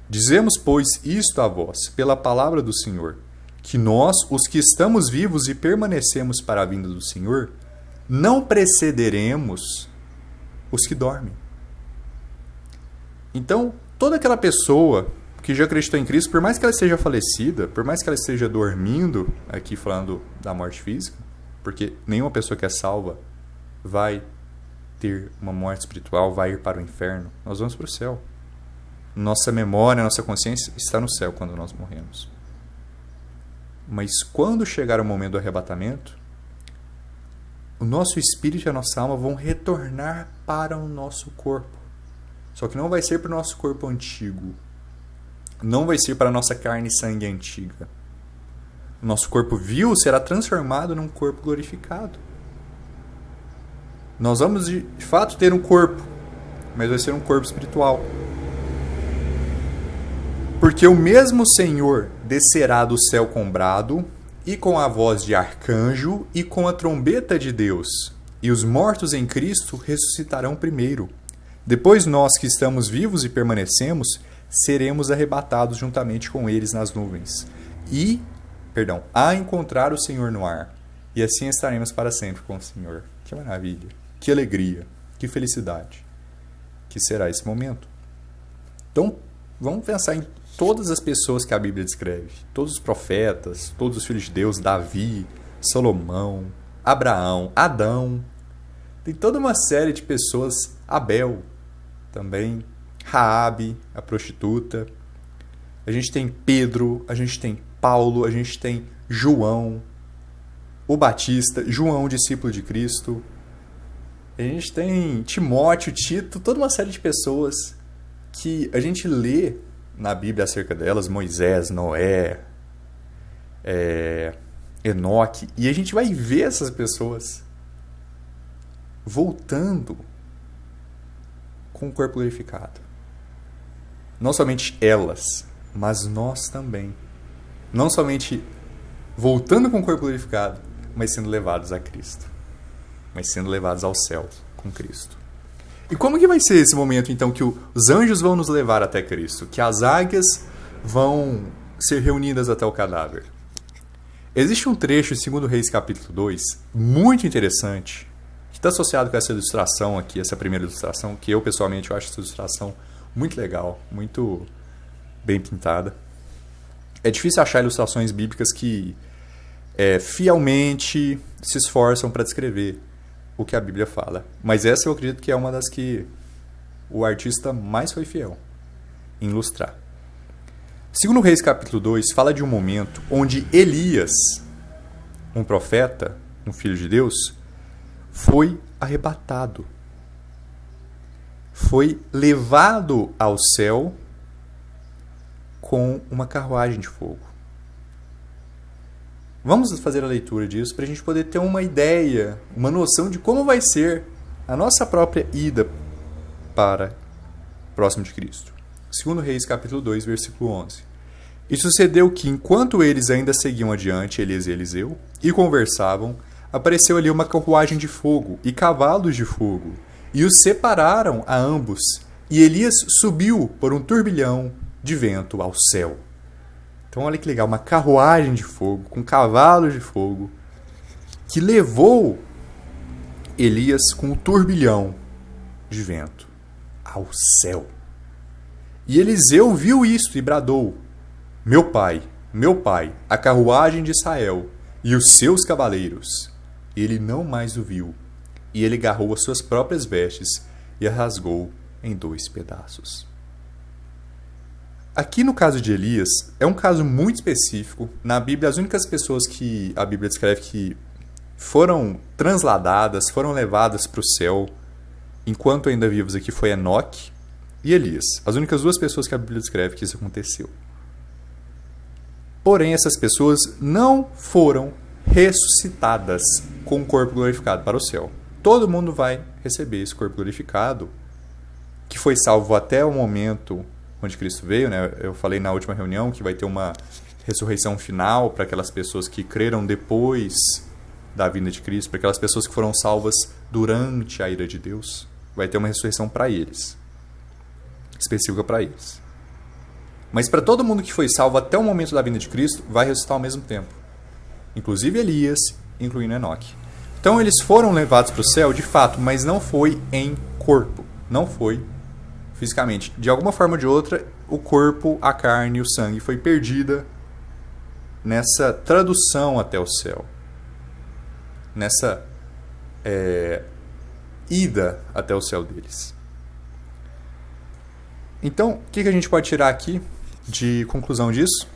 Dizemos, pois, isto a vós, pela palavra do Senhor, que nós, os que estamos vivos e permanecemos para a vinda do Senhor, não precederemos os que dormem. Então, toda aquela pessoa que já acreditou em Cristo, por mais que ela esteja falecida, por mais que ela esteja dormindo, aqui falando da morte física, porque nenhuma pessoa que é salva vai ter uma morte espiritual, vai ir para o inferno. Nós vamos para o céu. Nossa memória, nossa consciência está no céu quando nós morremos. Mas quando chegar o momento do arrebatamento, o nosso espírito e a nossa alma vão retornar para o nosso corpo. Só que não vai ser para o nosso corpo antigo. Não vai ser para a nossa carne e sangue antiga. O nosso corpo vil será transformado num corpo glorificado. Nós vamos de fato ter um corpo, mas vai ser um corpo espiritual. Porque o mesmo Senhor descerá do céu com brado, e com a voz de arcanjo, e com a trombeta de Deus. E os mortos em Cristo ressuscitarão primeiro. Depois nós que estamos vivos e permanecemos, seremos arrebatados juntamente com eles nas nuvens. A encontrar o Senhor no ar. E assim estaremos para sempre com o Senhor. Que maravilha, que alegria, que felicidade que será esse momento. Então, vamos pensar em todas as pessoas que a Bíblia descreve. Todos os profetas, todos os filhos de Deus, Davi, Salomão, Abraão, Adão. Tem toda uma série de pessoas, Abel também, Raabe, a prostituta. A gente tem Pedro, a gente tem Paulo, a gente tem João, o Batista, João, discípulo de Cristo. A gente tem Timóteo, Tito, toda uma série de pessoas que a gente lê na Bíblia acerca delas, Moisés, Noé, Enoque, e a gente vai ver essas pessoas voltando com o corpo glorificado. Não somente elas, mas nós também. Não somente voltando com o corpo glorificado, mas sendo levados a Cristo. Mas sendo levados ao céu com Cristo. E como que vai ser esse momento, então, que os anjos vão nos levar até Cristo? Que as águias vão ser reunidas até o cadáver? Existe um trecho em 2 Reis capítulo 2, muito interessante, que está associado com essa ilustração aqui, essa primeira ilustração, que eu, pessoalmente, eu acho essa ilustração muito legal, muito bem pintada. É difícil achar ilustrações bíblicas que fielmente se esforçam para descrever o que a Bíblia fala. Mas essa eu acredito que é uma das que o artista mais foi fiel em ilustrar. 2 Reis capítulo 2 fala de um momento onde Elias, um profeta, um filho de Deus, foi arrebatado. Foi levado ao céu com uma carruagem de fogo. Vamos fazer a leitura disso para a gente poder ter uma ideia, uma noção de como vai ser a nossa própria ida para próximo de Cristo. 2 Reis, capítulo 2, versículo 11. E sucedeu que, enquanto eles ainda seguiam adiante, Elias e Eliseu, e conversavam, apareceu ali uma carruagem de fogo e cavalos de fogo, e os separaram a ambos, e Elias subiu por um turbilhão de vento ao céu. Então olha que legal, uma carruagem de fogo, com cavalos de fogo, que levou Elias com um turbilhão de vento ao céu. E Eliseu viu isto e bradou: meu pai, a carruagem de Israel e os seus cavaleiros. Ele não mais o viu, e ele agarrou as suas próprias vestes e a rasgou em 2 pedaços. Aqui no caso de Elias, é um caso muito específico. Na Bíblia, as únicas pessoas que a Bíblia descreve que foram transladadas, foram levadas para o céu, enquanto ainda vivos aqui, foi Enoque e Elias. As únicas 2 pessoas que a Bíblia descreve que isso aconteceu. Porém, essas pessoas não foram ressuscitadas com o corpo glorificado para o céu. Todo mundo vai receber esse corpo glorificado, que foi salvo até o momento onde Cristo veio, né? Eu falei na última reunião que vai ter uma ressurreição final para aquelas pessoas que creram depois da vinda de Cristo, para aquelas pessoas que foram salvas durante a ira de Deus. Vai ter uma ressurreição para eles, específica para eles. Mas para todo mundo que foi salvo até o momento da vinda de Cristo, vai ressuscitar ao mesmo tempo. Inclusive Elias, incluindo Enoque. Então eles foram levados para o céu, de fato, mas não foi em corpo. Não foi fisicamente. De alguma forma ou de outra, o corpo, a carne, o sangue foi perdida nessa tradução até o céu. Nessa ida até o céu deles. Então, o que a gente pode tirar aqui de conclusão disso?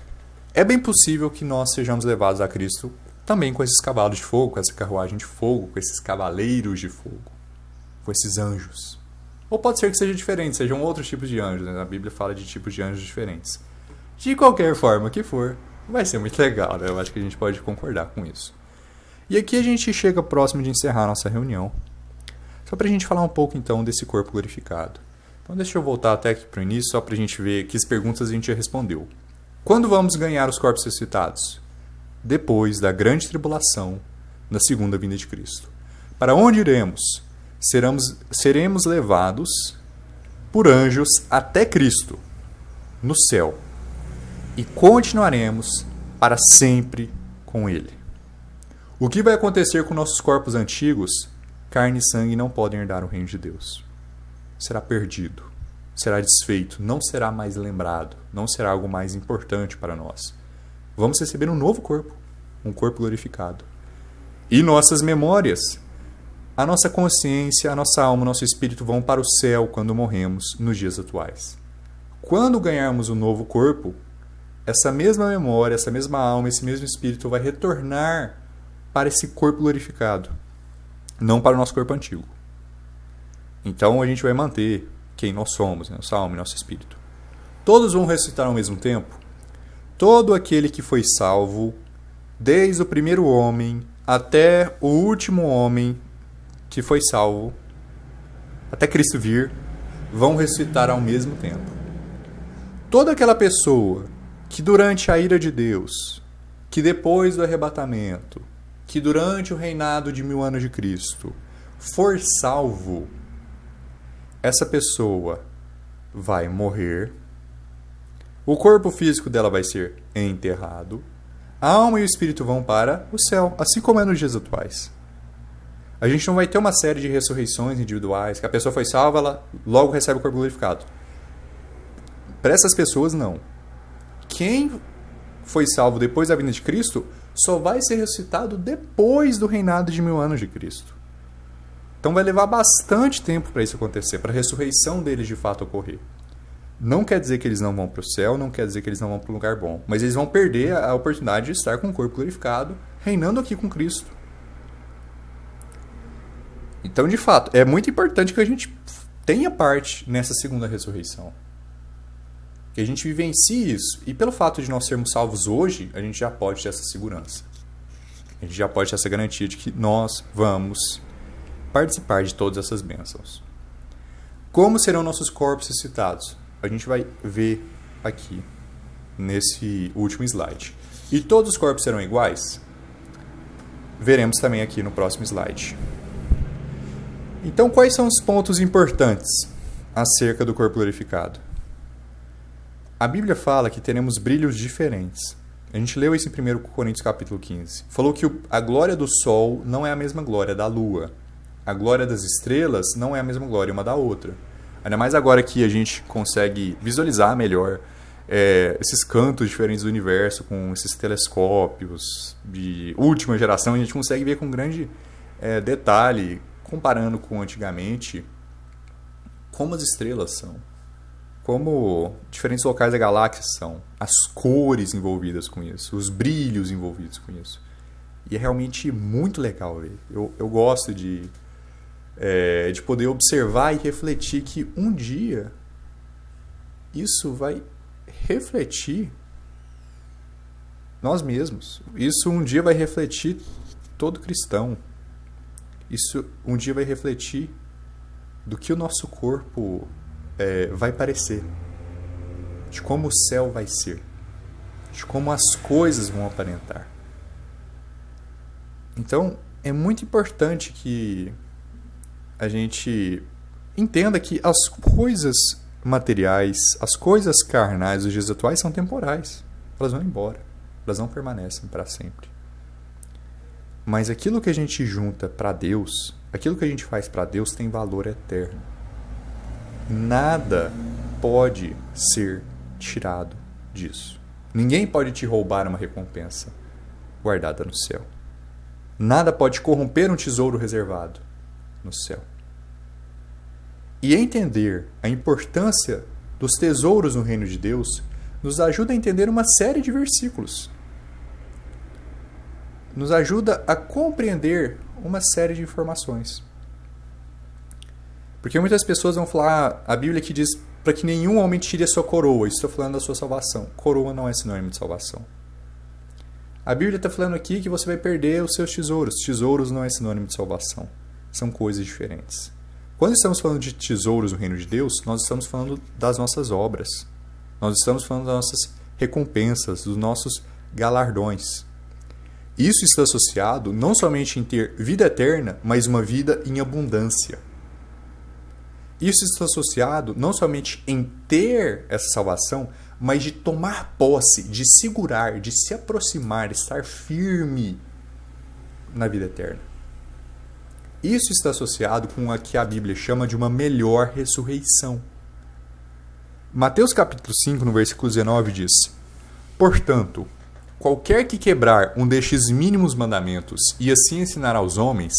É bem possível que nós sejamos levados a Cristo também com esses cavalos de fogo, com essa carruagem de fogo, com esses cavaleiros de fogo, com esses anjos. Ou pode ser que seja diferente, sejam outros tipos de anjos, né? A Bíblia fala de tipos de anjos diferentes. De qualquer forma que for, vai ser muito legal, né? Eu acho que a gente pode concordar com isso. E aqui a gente chega próximo de encerrar a nossa reunião. Só para a gente falar um pouco então desse corpo glorificado. Então deixa eu voltar até aqui para o início, só para a gente ver que as perguntas a gente já respondeu. Quando vamos ganhar os corpos ressuscitados? Depois da grande tribulação, na segunda vinda de Cristo. Para onde iremos? Seremos levados por anjos até Cristo, no céu, e continuaremos para sempre com Ele. O que vai acontecer com nossos corpos antigos? Carne e sangue não podem herdar o reino de Deus. Será perdido, será desfeito, não será mais lembrado, não será algo mais importante para nós. Vamos receber um novo corpo, um corpo glorificado. E nossas memórias, a nossa consciência, a nossa alma, o nosso espírito vão para o céu quando morremos nos dias atuais. Quando ganharmos um novo corpo, essa mesma memória, essa mesma alma, esse mesmo espírito vai retornar para esse corpo glorificado, não para o nosso corpo antigo. Então a gente vai manter quem nós somos, nossa alma e nosso espírito. Todos vão ressuscitar ao mesmo tempo? Todo aquele que foi salvo, desde o primeiro homem até o último homem que foi salvo, até Cristo vir, vão ressuscitar ao mesmo tempo. Toda aquela pessoa que durante a ira de Deus, que depois do arrebatamento, que durante o reinado de 1000 anos de Cristo, for salvo, essa pessoa vai morrer, o corpo físico dela vai ser enterrado, a alma e o espírito vão para o céu, assim como é nos dias atuais. A gente não vai ter uma série de ressurreições individuais, que a pessoa foi salva, ela logo recebe o corpo glorificado. Para essas pessoas, não. Quem foi salvo depois da vinda de Cristo só vai ser ressuscitado depois do reinado de 1000 anos de Cristo. Então vai levar bastante tempo para isso acontecer, para a ressurreição deles de fato ocorrer. Não quer dizer que eles não vão para o céu, não quer dizer que eles não vão para um lugar bom, mas eles vão perder a oportunidade de estar com o corpo glorificado, reinando aqui com Cristo. Então, de fato, é muito importante que a gente tenha parte nessa segunda ressurreição. Que a gente vivencie isso. E pelo fato de nós sermos salvos hoje, a gente já pode ter essa segurança. A gente já pode ter essa garantia de que nós vamos participar de todas essas bênçãos. Como serão nossos corpos ressuscitados? A gente vai ver aqui, nesse último slide. E todos os corpos serão iguais? Veremos também aqui no próximo slide. Então, quais são os pontos importantes acerca do corpo glorificado? A Bíblia fala que teremos brilhos diferentes. A gente leu isso em 1 Coríntios capítulo 15. Falou que a glória do sol não é a mesma glória da lua. A glória das estrelas não é a mesma glória uma da outra. Ainda mais agora que a gente consegue visualizar melhor esses cantos diferentes do universo com esses telescópios de última geração, a gente consegue ver com grande detalhe, comparando com antigamente, como as estrelas são, como diferentes locais da galáxia são, as cores envolvidas com isso, os brilhos envolvidos com isso. E é realmente muito legal ver. Eu gosto de poder observar e refletir que um dia isso vai refletir nós mesmos. Isso um dia vai refletir todo cristão. Isso um dia vai refletir do que o nosso corpo vai parecer, de como o céu vai ser, de como as coisas vão aparentar. Então, é muito importante que a gente entenda que as coisas materiais, as coisas carnais dos dias atuais são temporais. Elas vão embora, elas não permanecem para sempre. Mas aquilo que a gente junta para Deus, aquilo que a gente faz para Deus tem valor eterno. Nada pode ser tirado disso. Ninguém pode te roubar uma recompensa guardada no céu. Nada pode corromper um tesouro reservado no céu. E entender a importância dos tesouros no reino de Deus nos ajuda a entender uma série de versículos. Nos ajuda a compreender uma série de informações. Porque muitas pessoas vão falar, a Bíblia que diz para que nenhum homem tire a sua coroa. Isso está falando da sua salvação. Coroa não é sinônimo de salvação. A Bíblia está falando aqui que você vai perder os seus tesouros. Tesouros não é sinônimo de salvação. São coisas diferentes. Quando estamos falando de tesouros no reino de Deus, nós estamos falando das nossas obras. Nós estamos falando das nossas recompensas, dos nossos galardões. Isso está associado não somente em ter vida eterna, mas uma vida em abundância. Isso está associado não somente em ter essa salvação, mas de tomar posse, de segurar, de se aproximar, de estar firme na vida eterna. Isso está associado com o que a Bíblia chama de uma melhor ressurreição. Mateus capítulo 5, no versículo 19, diz: Portanto, qualquer que quebrar um destes mínimos mandamentos e assim ensinar aos homens,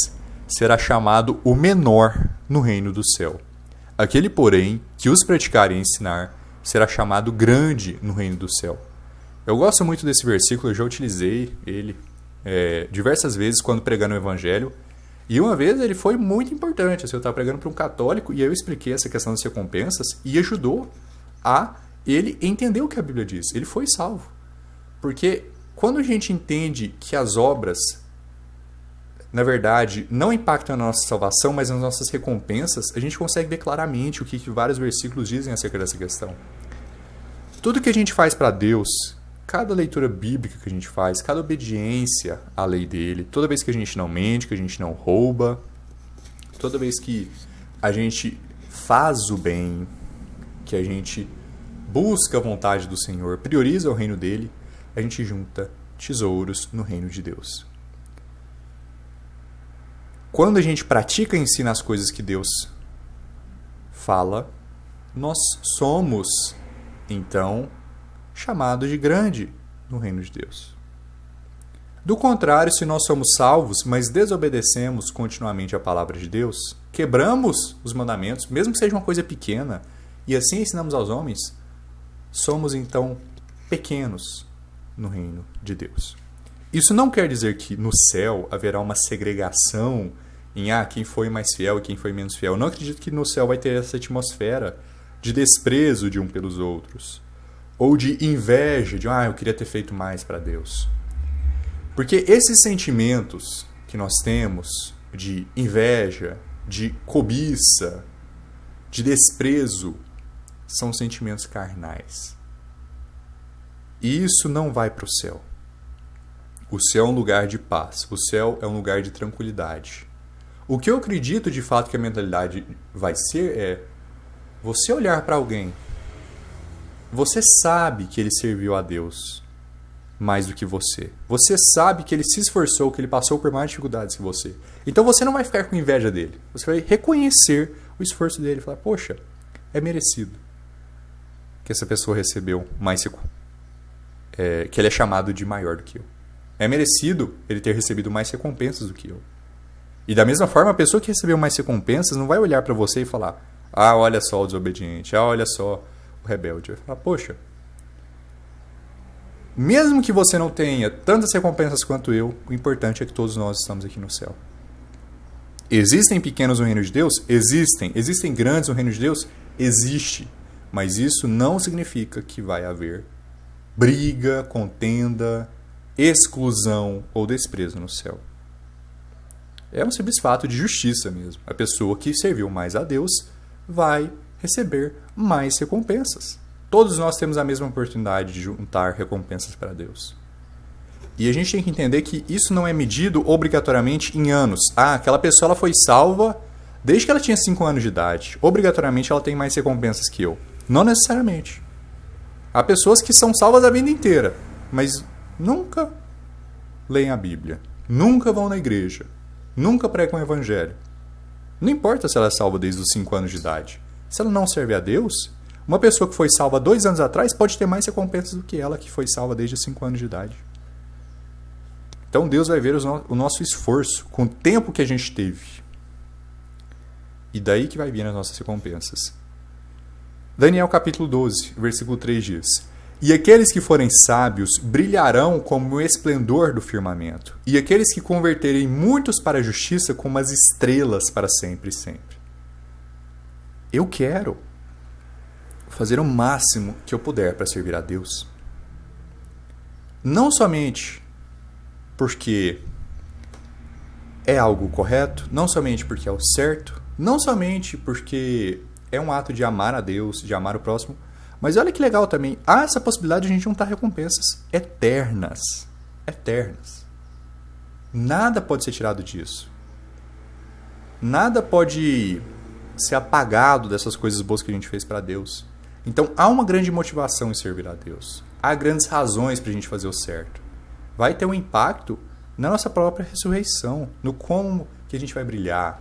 será chamado o menor no reino do céu. Aquele, porém, que os praticar e ensinar, será chamado grande no reino do céu. Eu gosto muito desse versículo, eu já utilizei ele diversas vezes quando pregando o evangelho. E uma vez ele foi muito importante. Assim, eu estava pregando para um católico e eu expliquei essa questão das recompensas e ajudou a ele entender o que a Bíblia diz. Ele foi salvo. Porque quando a gente entende que as obras, na verdade, não impactam na nossa salvação, mas nas nossas recompensas, a gente consegue ver claramente o que vários versículos dizem acerca dessa questão. Tudo que a gente faz para Deus, cada leitura bíblica que a gente faz, cada obediência à lei dele, toda vez que a gente não mente, que a gente não rouba, toda vez que a gente faz o bem, que a gente busca a vontade do Senhor, prioriza o reino dele, a gente junta tesouros no reino de Deus. Quando a gente pratica e ensina as coisas que Deus fala, nós somos, então, chamados de grande no reino de Deus. Do contrário, se nós somos salvos, mas desobedecemos continuamente a palavra de Deus, quebramos os mandamentos, mesmo que seja uma coisa pequena, e assim ensinamos aos homens, somos então pequenos no reino de Deus. Isso não quer dizer que no céu haverá uma segregação em quem foi mais fiel e quem foi menos fiel. Eu não acredito que no céu vai ter essa atmosfera de desprezo de um pelos outros, ou de inveja, de eu queria ter feito mais para Deus. Porque esses sentimentos que nós temos de inveja, de cobiça, de desprezo, são sentimentos carnais. E isso não vai para o céu. O céu é um lugar de paz. O céu é um lugar de tranquilidade. O que eu acredito de fato que a mentalidade vai ser é você olhar para alguém. Você sabe que ele serviu a Deus mais do que você. Você sabe que ele se esforçou, que ele passou por mais dificuldades que você. Então você não vai ficar com inveja dele. Você vai reconhecer o esforço dele e falar, poxa, é merecido que essa pessoa recebeu mais, que ele é chamado de maior do que eu. É merecido ele ter recebido mais recompensas do que eu. E da mesma forma, a pessoa que recebeu mais recompensas não vai olhar para você e falar, olha só o desobediente, olha só o rebelde. Vai falar, poxa, mesmo que você não tenha tantas recompensas quanto eu, o importante é que todos nós estamos aqui no céu. Existem pequenos no reino de Deus? Existem. Existem grandes no reino de Deus? Existe. Mas isso não significa que vai haver briga, contenda, exclusão ou desprezo no céu. É um simples fato de justiça mesmo. A pessoa que serviu mais a Deus vai receber mais recompensas. Todos nós temos a mesma oportunidade de juntar recompensas para Deus. E a gente tem que entender que isso não é medido obrigatoriamente em anos. Aquela pessoa ela foi salva desde que ela tinha 5 anos de idade. Obrigatoriamente ela tem mais recompensas que eu. Não necessariamente. Há pessoas que são salvas a vida inteira, mas nunca leem a Bíblia, nunca vão na igreja, nunca pregam o evangelho. Não importa se ela é salva desde os 5 anos de idade. Se ela não serve a Deus, uma pessoa que foi salva 2 anos atrás pode ter mais recompensas do que ela que foi salva desde os 5 anos de idade. Então Deus vai ver o nosso esforço com o tempo que a gente teve. E daí que vai vir as nossas recompensas. Daniel capítulo 12, versículo 3 diz: E aqueles que forem sábios brilharão como o esplendor do firmamento, e aqueles que converterem muitos para a justiça como as estrelas para sempre e sempre. Eu quero fazer o máximo que eu puder para servir a Deus. Não somente porque é algo correto, não somente porque é o certo, Não somente porque é um ato de amar a Deus, de amar o próximo, mas olha que legal também, há essa possibilidade de a gente juntar recompensas eternas. Eternas. Nada pode ser tirado disso. Nada pode ser apagado dessas coisas boas que a gente fez para Deus. Então há uma grande motivação em servir a Deus. Há grandes razões para a gente fazer o certo. Vai ter um impacto na nossa própria ressurreição, no como que a gente vai brilhar,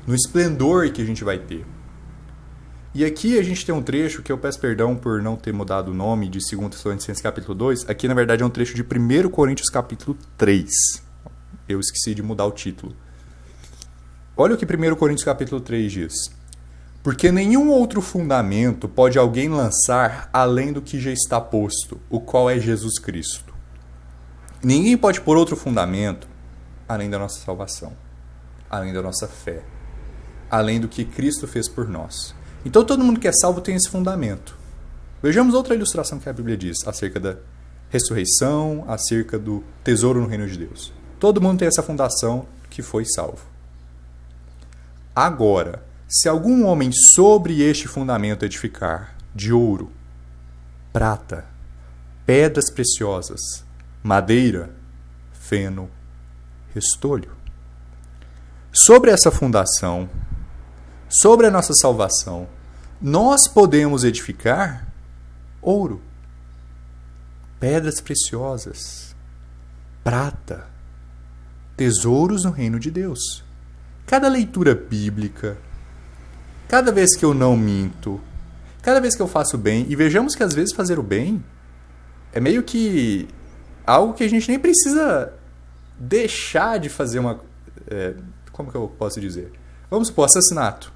no esplendor que a gente vai ter. E aqui a gente tem um trecho que eu peço perdão por não ter mudado o nome de 2 Tessalonicenses capítulo 2. Aqui, na verdade, é um trecho de 1 Coríntios capítulo 3. Eu esqueci de mudar o título. Olha o que 1 Coríntios capítulo 3 diz. Porque nenhum outro fundamento pode alguém lançar além do que já está posto, o qual é Jesus Cristo. Ninguém pode pôr outro fundamento além da nossa salvação, além da nossa fé, além do que Cristo fez por nós. Então todo mundo que é salvo tem esse fundamento. Vejamos outra ilustração que a Bíblia diz acerca da ressurreição, acerca do tesouro no reino de Deus. Todo mundo tem essa fundação que foi salvo. Agora, se algum homem sobre este fundamento edificar de ouro, prata, pedras preciosas, madeira, feno, restolho. Sobre essa fundação, sobre a nossa salvação, nós podemos edificar ouro, pedras preciosas, prata, tesouros no reino de Deus. Cada leitura bíblica, cada vez que eu não minto, cada vez que eu faço bem, e vejamos que às vezes fazer o bem é meio que algo que a gente nem precisa deixar de fazer uma... como que eu posso dizer? Vamos supor, assassinato.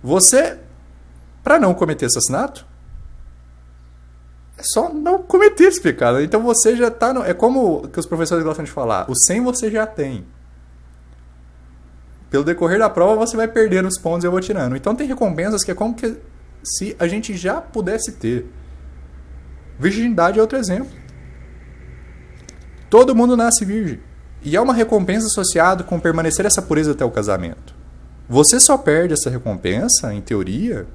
Você, para não cometer assassinato, é só não cometer esse pecado. Então você já está... É como que os professores gostam de falar. O 100 você já tem. Pelo decorrer da prova você vai perdendo os pontos e eu vou tirando. Então tem recompensas que é como que se a gente já pudesse ter. Virgindade é outro exemplo. Todo mundo nasce virgem. E há uma recompensa associada com permanecer essa pureza até o casamento. Você só perde essa recompensa, em teoria,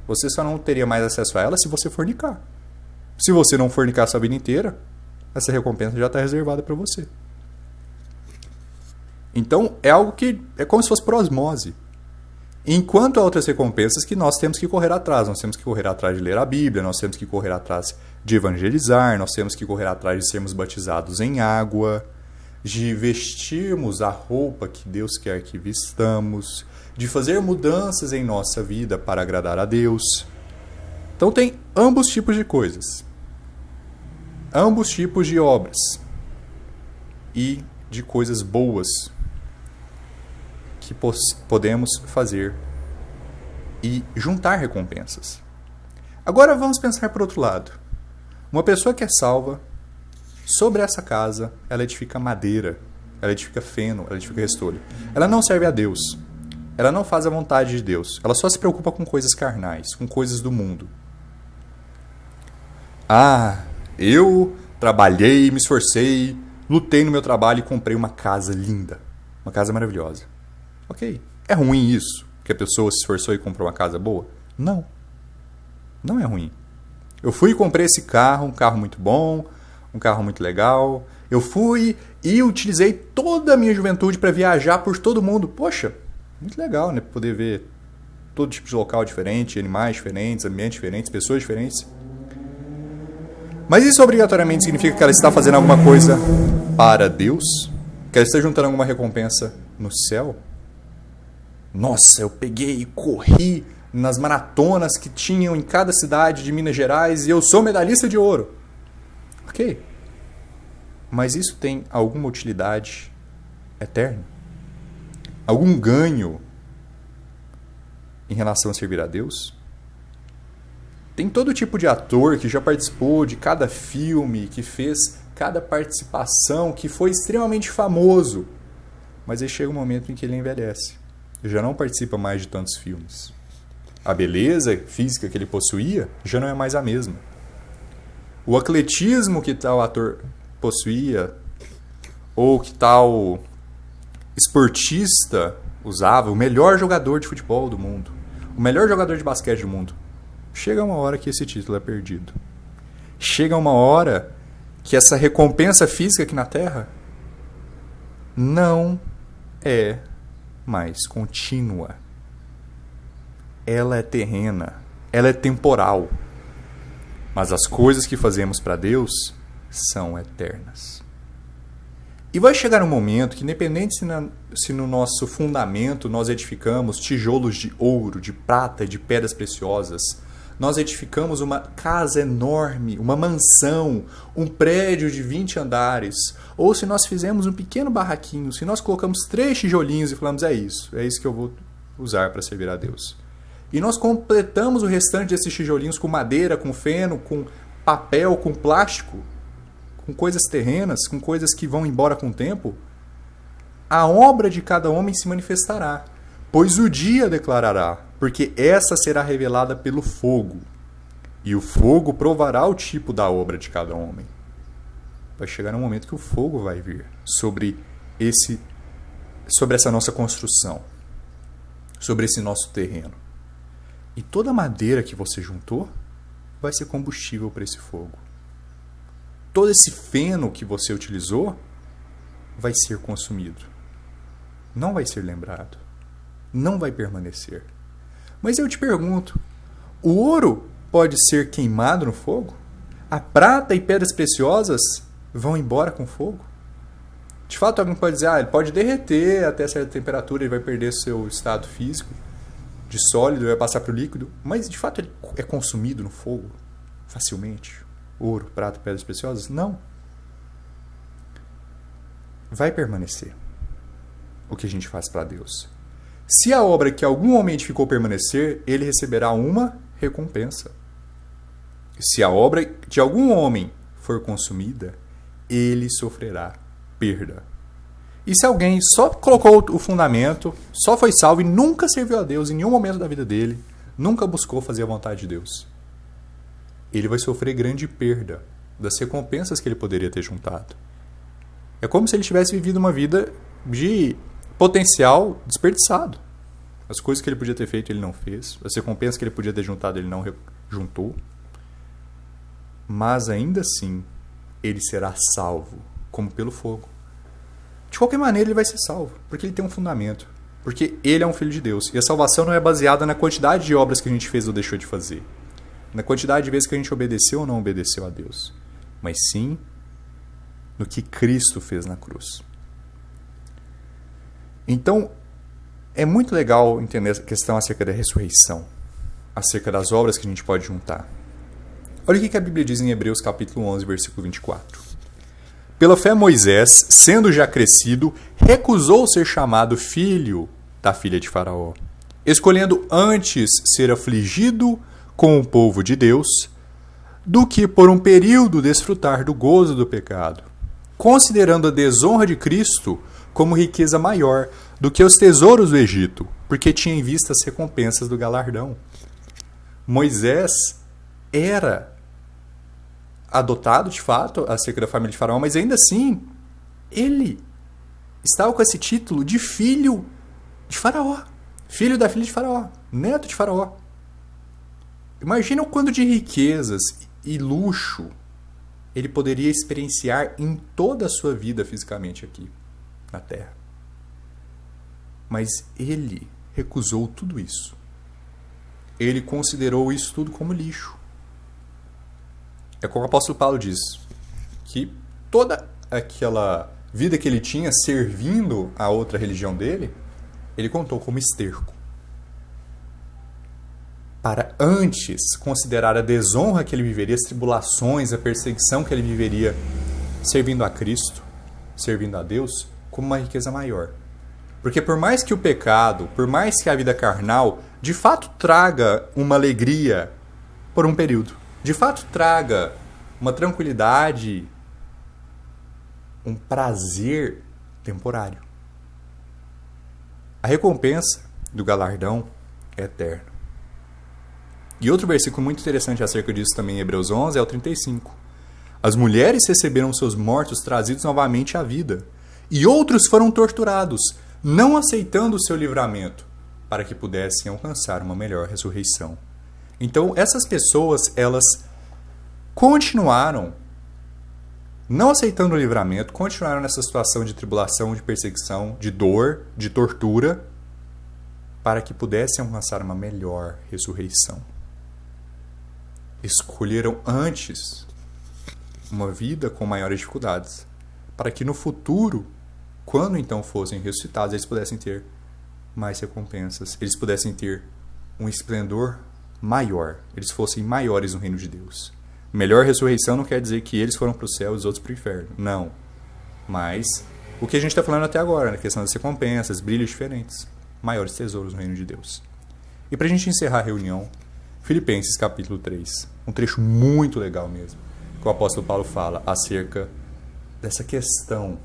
você só não teria mais acesso a ela se você fornicar. Se você não fornicar a sua vida inteira, essa recompensa já está reservada para você. Então, é algo que é como se fosse por osmose. Enquanto há outras recompensas que nós temos que correr atrás. Nós temos que correr atrás de ler a Bíblia, nós temos que correr atrás de evangelizar, nós temos que correr atrás de sermos batizados em água, de vestirmos a roupa que Deus quer que vistamos, de fazer mudanças em nossa vida para agradar a Deus. Então tem ambos tipos de coisas. Ambos tipos de obras. E de coisas boas que podemos fazer e juntar recompensas. Agora vamos pensar por outro lado. Uma pessoa que é salva, sobre essa casa, ela edifica madeira, ela edifica feno, ela edifica restolho. Ela não serve a Deus. Ela não faz a vontade de Deus. Ela só se preocupa com coisas carnais, com coisas do mundo. Eu trabalhei, me esforcei, lutei no meu trabalho e comprei uma casa linda. Uma casa maravilhosa. Ok. É ruim isso? Que a pessoa se esforçou e comprou uma casa boa? Não. Não é ruim. Eu fui e comprei esse carro, um carro muito bom, um carro muito legal. Eu fui e utilizei toda a minha juventude para viajar por todo mundo. Poxa, muito legal, né? Poder ver todo tipo de local diferente, animais diferentes, ambientes diferentes, pessoas diferentes. Mas isso obrigatoriamente significa que ela está fazendo alguma coisa para Deus? Que ela está juntando alguma recompensa no céu? Nossa, eu peguei e corri nas maratonas que tinham em cada cidade de Minas Gerais e eu sou medalhista de ouro. Ok. Mas isso tem alguma utilidade eterna? Algum ganho em relação a servir a Deus? Tem todo tipo de ator que já participou de cada filme, que fez cada participação, que foi extremamente famoso. Mas aí chega um momento em que ele envelhece. Já não participa mais de tantos filmes. A beleza física que ele possuía já não é mais a mesma. O atletismo que tal ator possuía, ou que tal esportista usava, o melhor jogador de futebol do mundo, o melhor jogador de basquete do mundo. Chega uma hora que esse título é perdido. Chega uma hora que essa recompensa física aqui na Terra não é mais contínua. Ela é terrena, ela é temporal. Mas as coisas que fazemos para Deus são eternas. E vai chegar um momento que, independente se no nosso fundamento nós edificamos tijolos de ouro, de prata, de pedras preciosas, nós edificamos uma casa enorme, uma mansão, um prédio de 20 andares, ou se nós fizemos um pequeno barraquinho, se nós colocamos 3 tijolinhos e falamos, é isso que eu vou usar para servir a Deus. E nós completamos o restante desses tijolinhos com madeira, com feno, com papel, com plástico, com coisas terrenas, com coisas que vão embora com o tempo, a obra de cada homem se manifestará, pois o dia declarará, porque essa será revelada pelo fogo, e o fogo provará o tipo da obra de cada homem. Vai chegar um momento que o fogo vai vir sobre essa nossa construção, sobre esse nosso terreno. E toda a madeira que você juntou vai ser combustível para esse fogo. Todo esse feno que você utilizou vai ser consumido. Não vai ser lembrado. Não vai permanecer. Mas eu te pergunto, o ouro pode ser queimado no fogo? A prata e pedras preciosas vão embora com fogo? De fato, alguém pode dizer, ele pode derreter até certa temperatura, ele vai perder seu estado físico de sólido, vai passar para o líquido. Mas, de fato, ele é consumido no fogo facilmente? Ouro, prata, pedras preciosas? Não. Vai permanecer o que a gente faz para Deus. Se a obra que algum homem edificou permanecer, ele receberá uma recompensa. Se a obra de algum homem for consumida, ele sofrerá perda. E se alguém só colocou o fundamento, só foi salvo e nunca serviu a Deus em nenhum momento da vida dele, nunca buscou fazer a vontade de Deus, ele vai sofrer grande perda das recompensas que ele poderia ter juntado. É como se ele tivesse vivido uma vida de potencial desperdiçado. As coisas que ele podia ter feito, ele não fez. As recompensas que ele podia ter juntado, ele não juntou. Mas ainda assim, ele será salvo, como pelo fogo. De qualquer maneira, ele vai ser salvo, porque ele tem um fundamento. Porque ele é um filho de Deus. E a salvação não é baseada na quantidade de obras que a gente fez ou deixou de fazer, na quantidade de vezes que a gente obedeceu ou não obedeceu a Deus, mas sim no que Cristo fez na cruz. Então, é muito legal entender essa questão acerca da ressurreição, acerca das obras que a gente pode juntar. Olha o que a Bíblia diz em Hebreus capítulo 11, versículo 24. Pela fé, Moisés, sendo já crescido, recusou ser chamado filho da filha de Faraó, escolhendo antes ser afligido com o povo de Deus, do que por um período desfrutar do gozo do pecado, considerando a desonra de Cristo como riqueza maior do que os tesouros do Egito, porque tinha em vista as recompensas do galardão. Moisés era adotado, de fato, acerca da família de Faraó, mas ainda assim, ele estava com esse título de filho de Faraó, filho da filha de Faraó, neto de Faraó. Imagina o quanto de riquezas e luxo ele poderia experienciar em toda a sua vida fisicamente aqui na Terra. Mas ele recusou tudo isso. Ele considerou isso tudo como lixo. É como o apóstolo Paulo diz, que toda aquela vida que ele tinha servindo a outra religião dele, ele contou como esterco. Para antes considerar a desonra que ele viveria, as tribulações, a perseguição que ele viveria servindo a Cristo, servindo a Deus, como uma riqueza maior. Porque por mais que o pecado, por mais que a vida carnal, de fato traga uma alegria por um período, de fato traga uma tranquilidade, um prazer temporário, a recompensa do galardão é eterna. E outro versículo muito interessante acerca disso também em Hebreus 11 é o 35. As mulheres receberam seus mortos trazidos novamente à vida, e outros foram torturados, não aceitando o seu livramento, para que pudessem alcançar uma melhor ressurreição. Então, essas pessoas, elas continuaram não aceitando o livramento, continuaram nessa situação de tribulação, de perseguição, de dor, de tortura, para que pudessem alcançar uma melhor ressurreição. Escolheram antes uma vida com maiores dificuldades, para que no futuro, quando então fossem ressuscitados, eles pudessem ter mais recompensas, eles pudessem ter um esplendor maior, eles fossem maiores no reino de Deus. Melhor ressurreição não quer dizer que eles foram para o céu e os outros para o inferno. Não. Mas o que a gente está falando até agora, na questão das recompensas, brilhos diferentes, maiores tesouros no reino de Deus. E para a gente encerrar a reunião, Filipenses capítulo 3, um trecho muito legal mesmo, que o apóstolo Paulo fala acerca dessa questão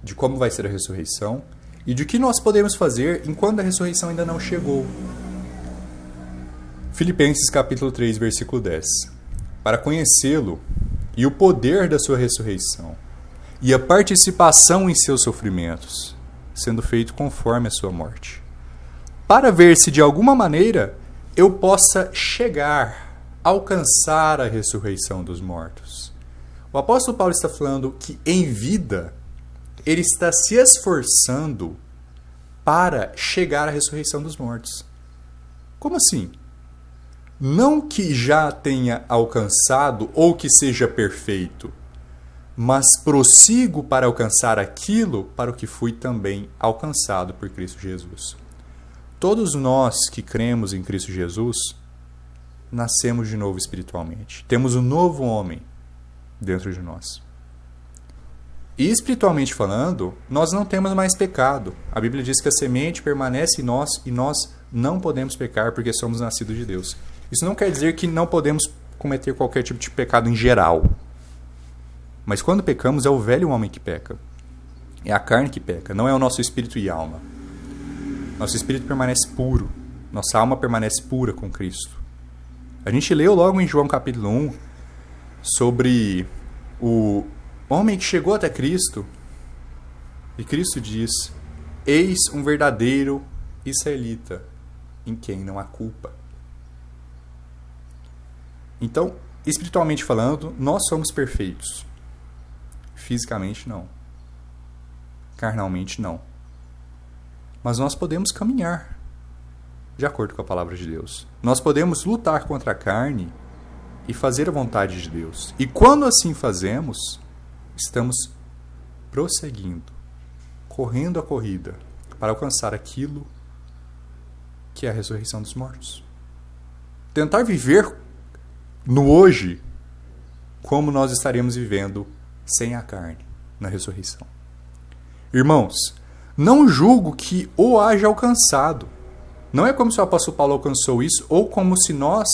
de como vai ser a ressurreição e de que nós podemos fazer enquanto a ressurreição ainda não chegou. Filipenses capítulo 3, versículo 10. Para conhecê-lo e o poder da sua ressurreição e a participação em seus sofrimentos, sendo feito conforme a sua morte, para ver se de alguma maneira eu possa chegar, alcançar a ressurreição dos mortos. O apóstolo Paulo está falando que em vida ele está se esforçando para chegar à ressurreição dos mortos. Como assim? Não que já tenha alcançado ou que seja perfeito, mas prossigo para alcançar aquilo para o que fui também alcançado por Cristo Jesus. Todos nós que cremos em Cristo Jesus, nascemos de novo espiritualmente. Temos um novo homem dentro de nós. E espiritualmente falando, nós não temos mais pecado. A Bíblia diz que a semente permanece em nós e nós não podemos pecar porque somos nascidos de Deus. Isso não quer dizer que não podemos cometer qualquer tipo de pecado em geral. Mas quando pecamos, é o velho homem que peca. É a carne que peca, não é o nosso espírito e alma. Nosso espírito permanece puro. Nossa alma permanece pura com Cristo. A gente leu logo em João capítulo 1 sobre o homem que chegou até Cristo. E Cristo diz: eis um verdadeiro israelita, em quem não há culpa. Então, espiritualmente falando, nós somos perfeitos. Fisicamente, não. Carnalmente, não. Mas nós podemos caminhar de acordo com a palavra de Deus. Nós podemos lutar contra a carne e fazer a vontade de Deus. E quando assim fazemos, estamos prosseguindo, correndo a corrida para alcançar aquilo que é a ressurreição dos mortos. Tentar viver no hoje como nós estaremos vivendo sem a carne na ressurreição. Irmãos, não julgo que o haja alcançado. Não é como se o apóstolo Paulo alcançou isso ou como se nós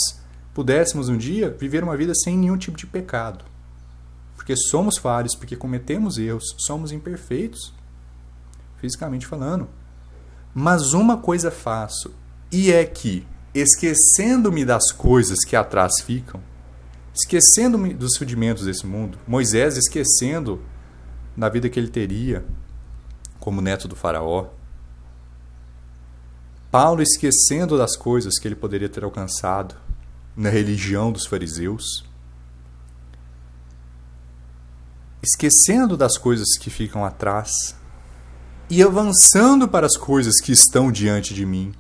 pudéssemos um dia viver uma vida sem nenhum tipo de pecado. Porque somos falhos, porque cometemos erros, somos imperfeitos, fisicamente falando. Mas uma coisa faço, e é que, esquecendo-me das coisas que atrás ficam, esquecendo-me dos rudimentos desse mundo, Moisés esquecendo da vida que ele teria como neto do faraó, Paulo esquecendo das coisas que ele poderia ter alcançado na religião dos fariseus, esquecendo das coisas que ficam atrás e avançando para as coisas que estão diante de mim,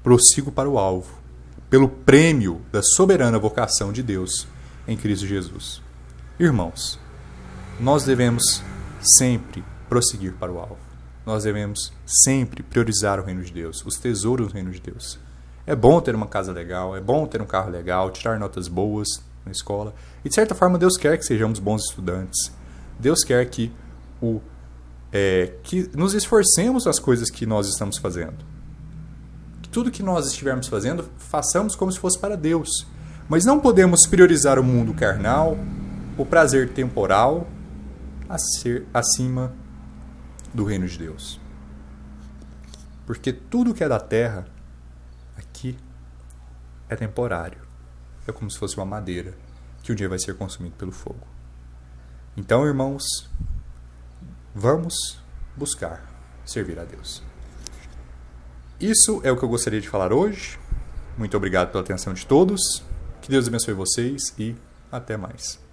prossigo para o alvo, pelo prêmio da soberana vocação de Deus em Cristo Jesus. Irmãos, nós devemos sempre prosseguir para o alvo. Nós devemos sempre priorizar o reino de Deus, os tesouros do reino de Deus. É bom ter uma casa legal, é bom ter um carro legal, tirar notas boas na escola. E de certa forma Deus quer que sejamos bons estudantes. Deus quer que nos esforcemos nas coisas que nós estamos fazendo. Que tudo que nós estivermos fazendo, façamos como se fosse para Deus. Mas não podemos priorizar o mundo carnal, o prazer temporal, acima do reino de Deus. Porque tudo que é da terra, aqui, é temporário. É como se fosse uma madeira, que um dia vai ser consumido pelo fogo. Então, irmãos, vamos buscar servir a Deus. Isso é o que eu gostaria de falar hoje. Muito obrigado pela atenção de todos. Que Deus abençoe vocês e até mais.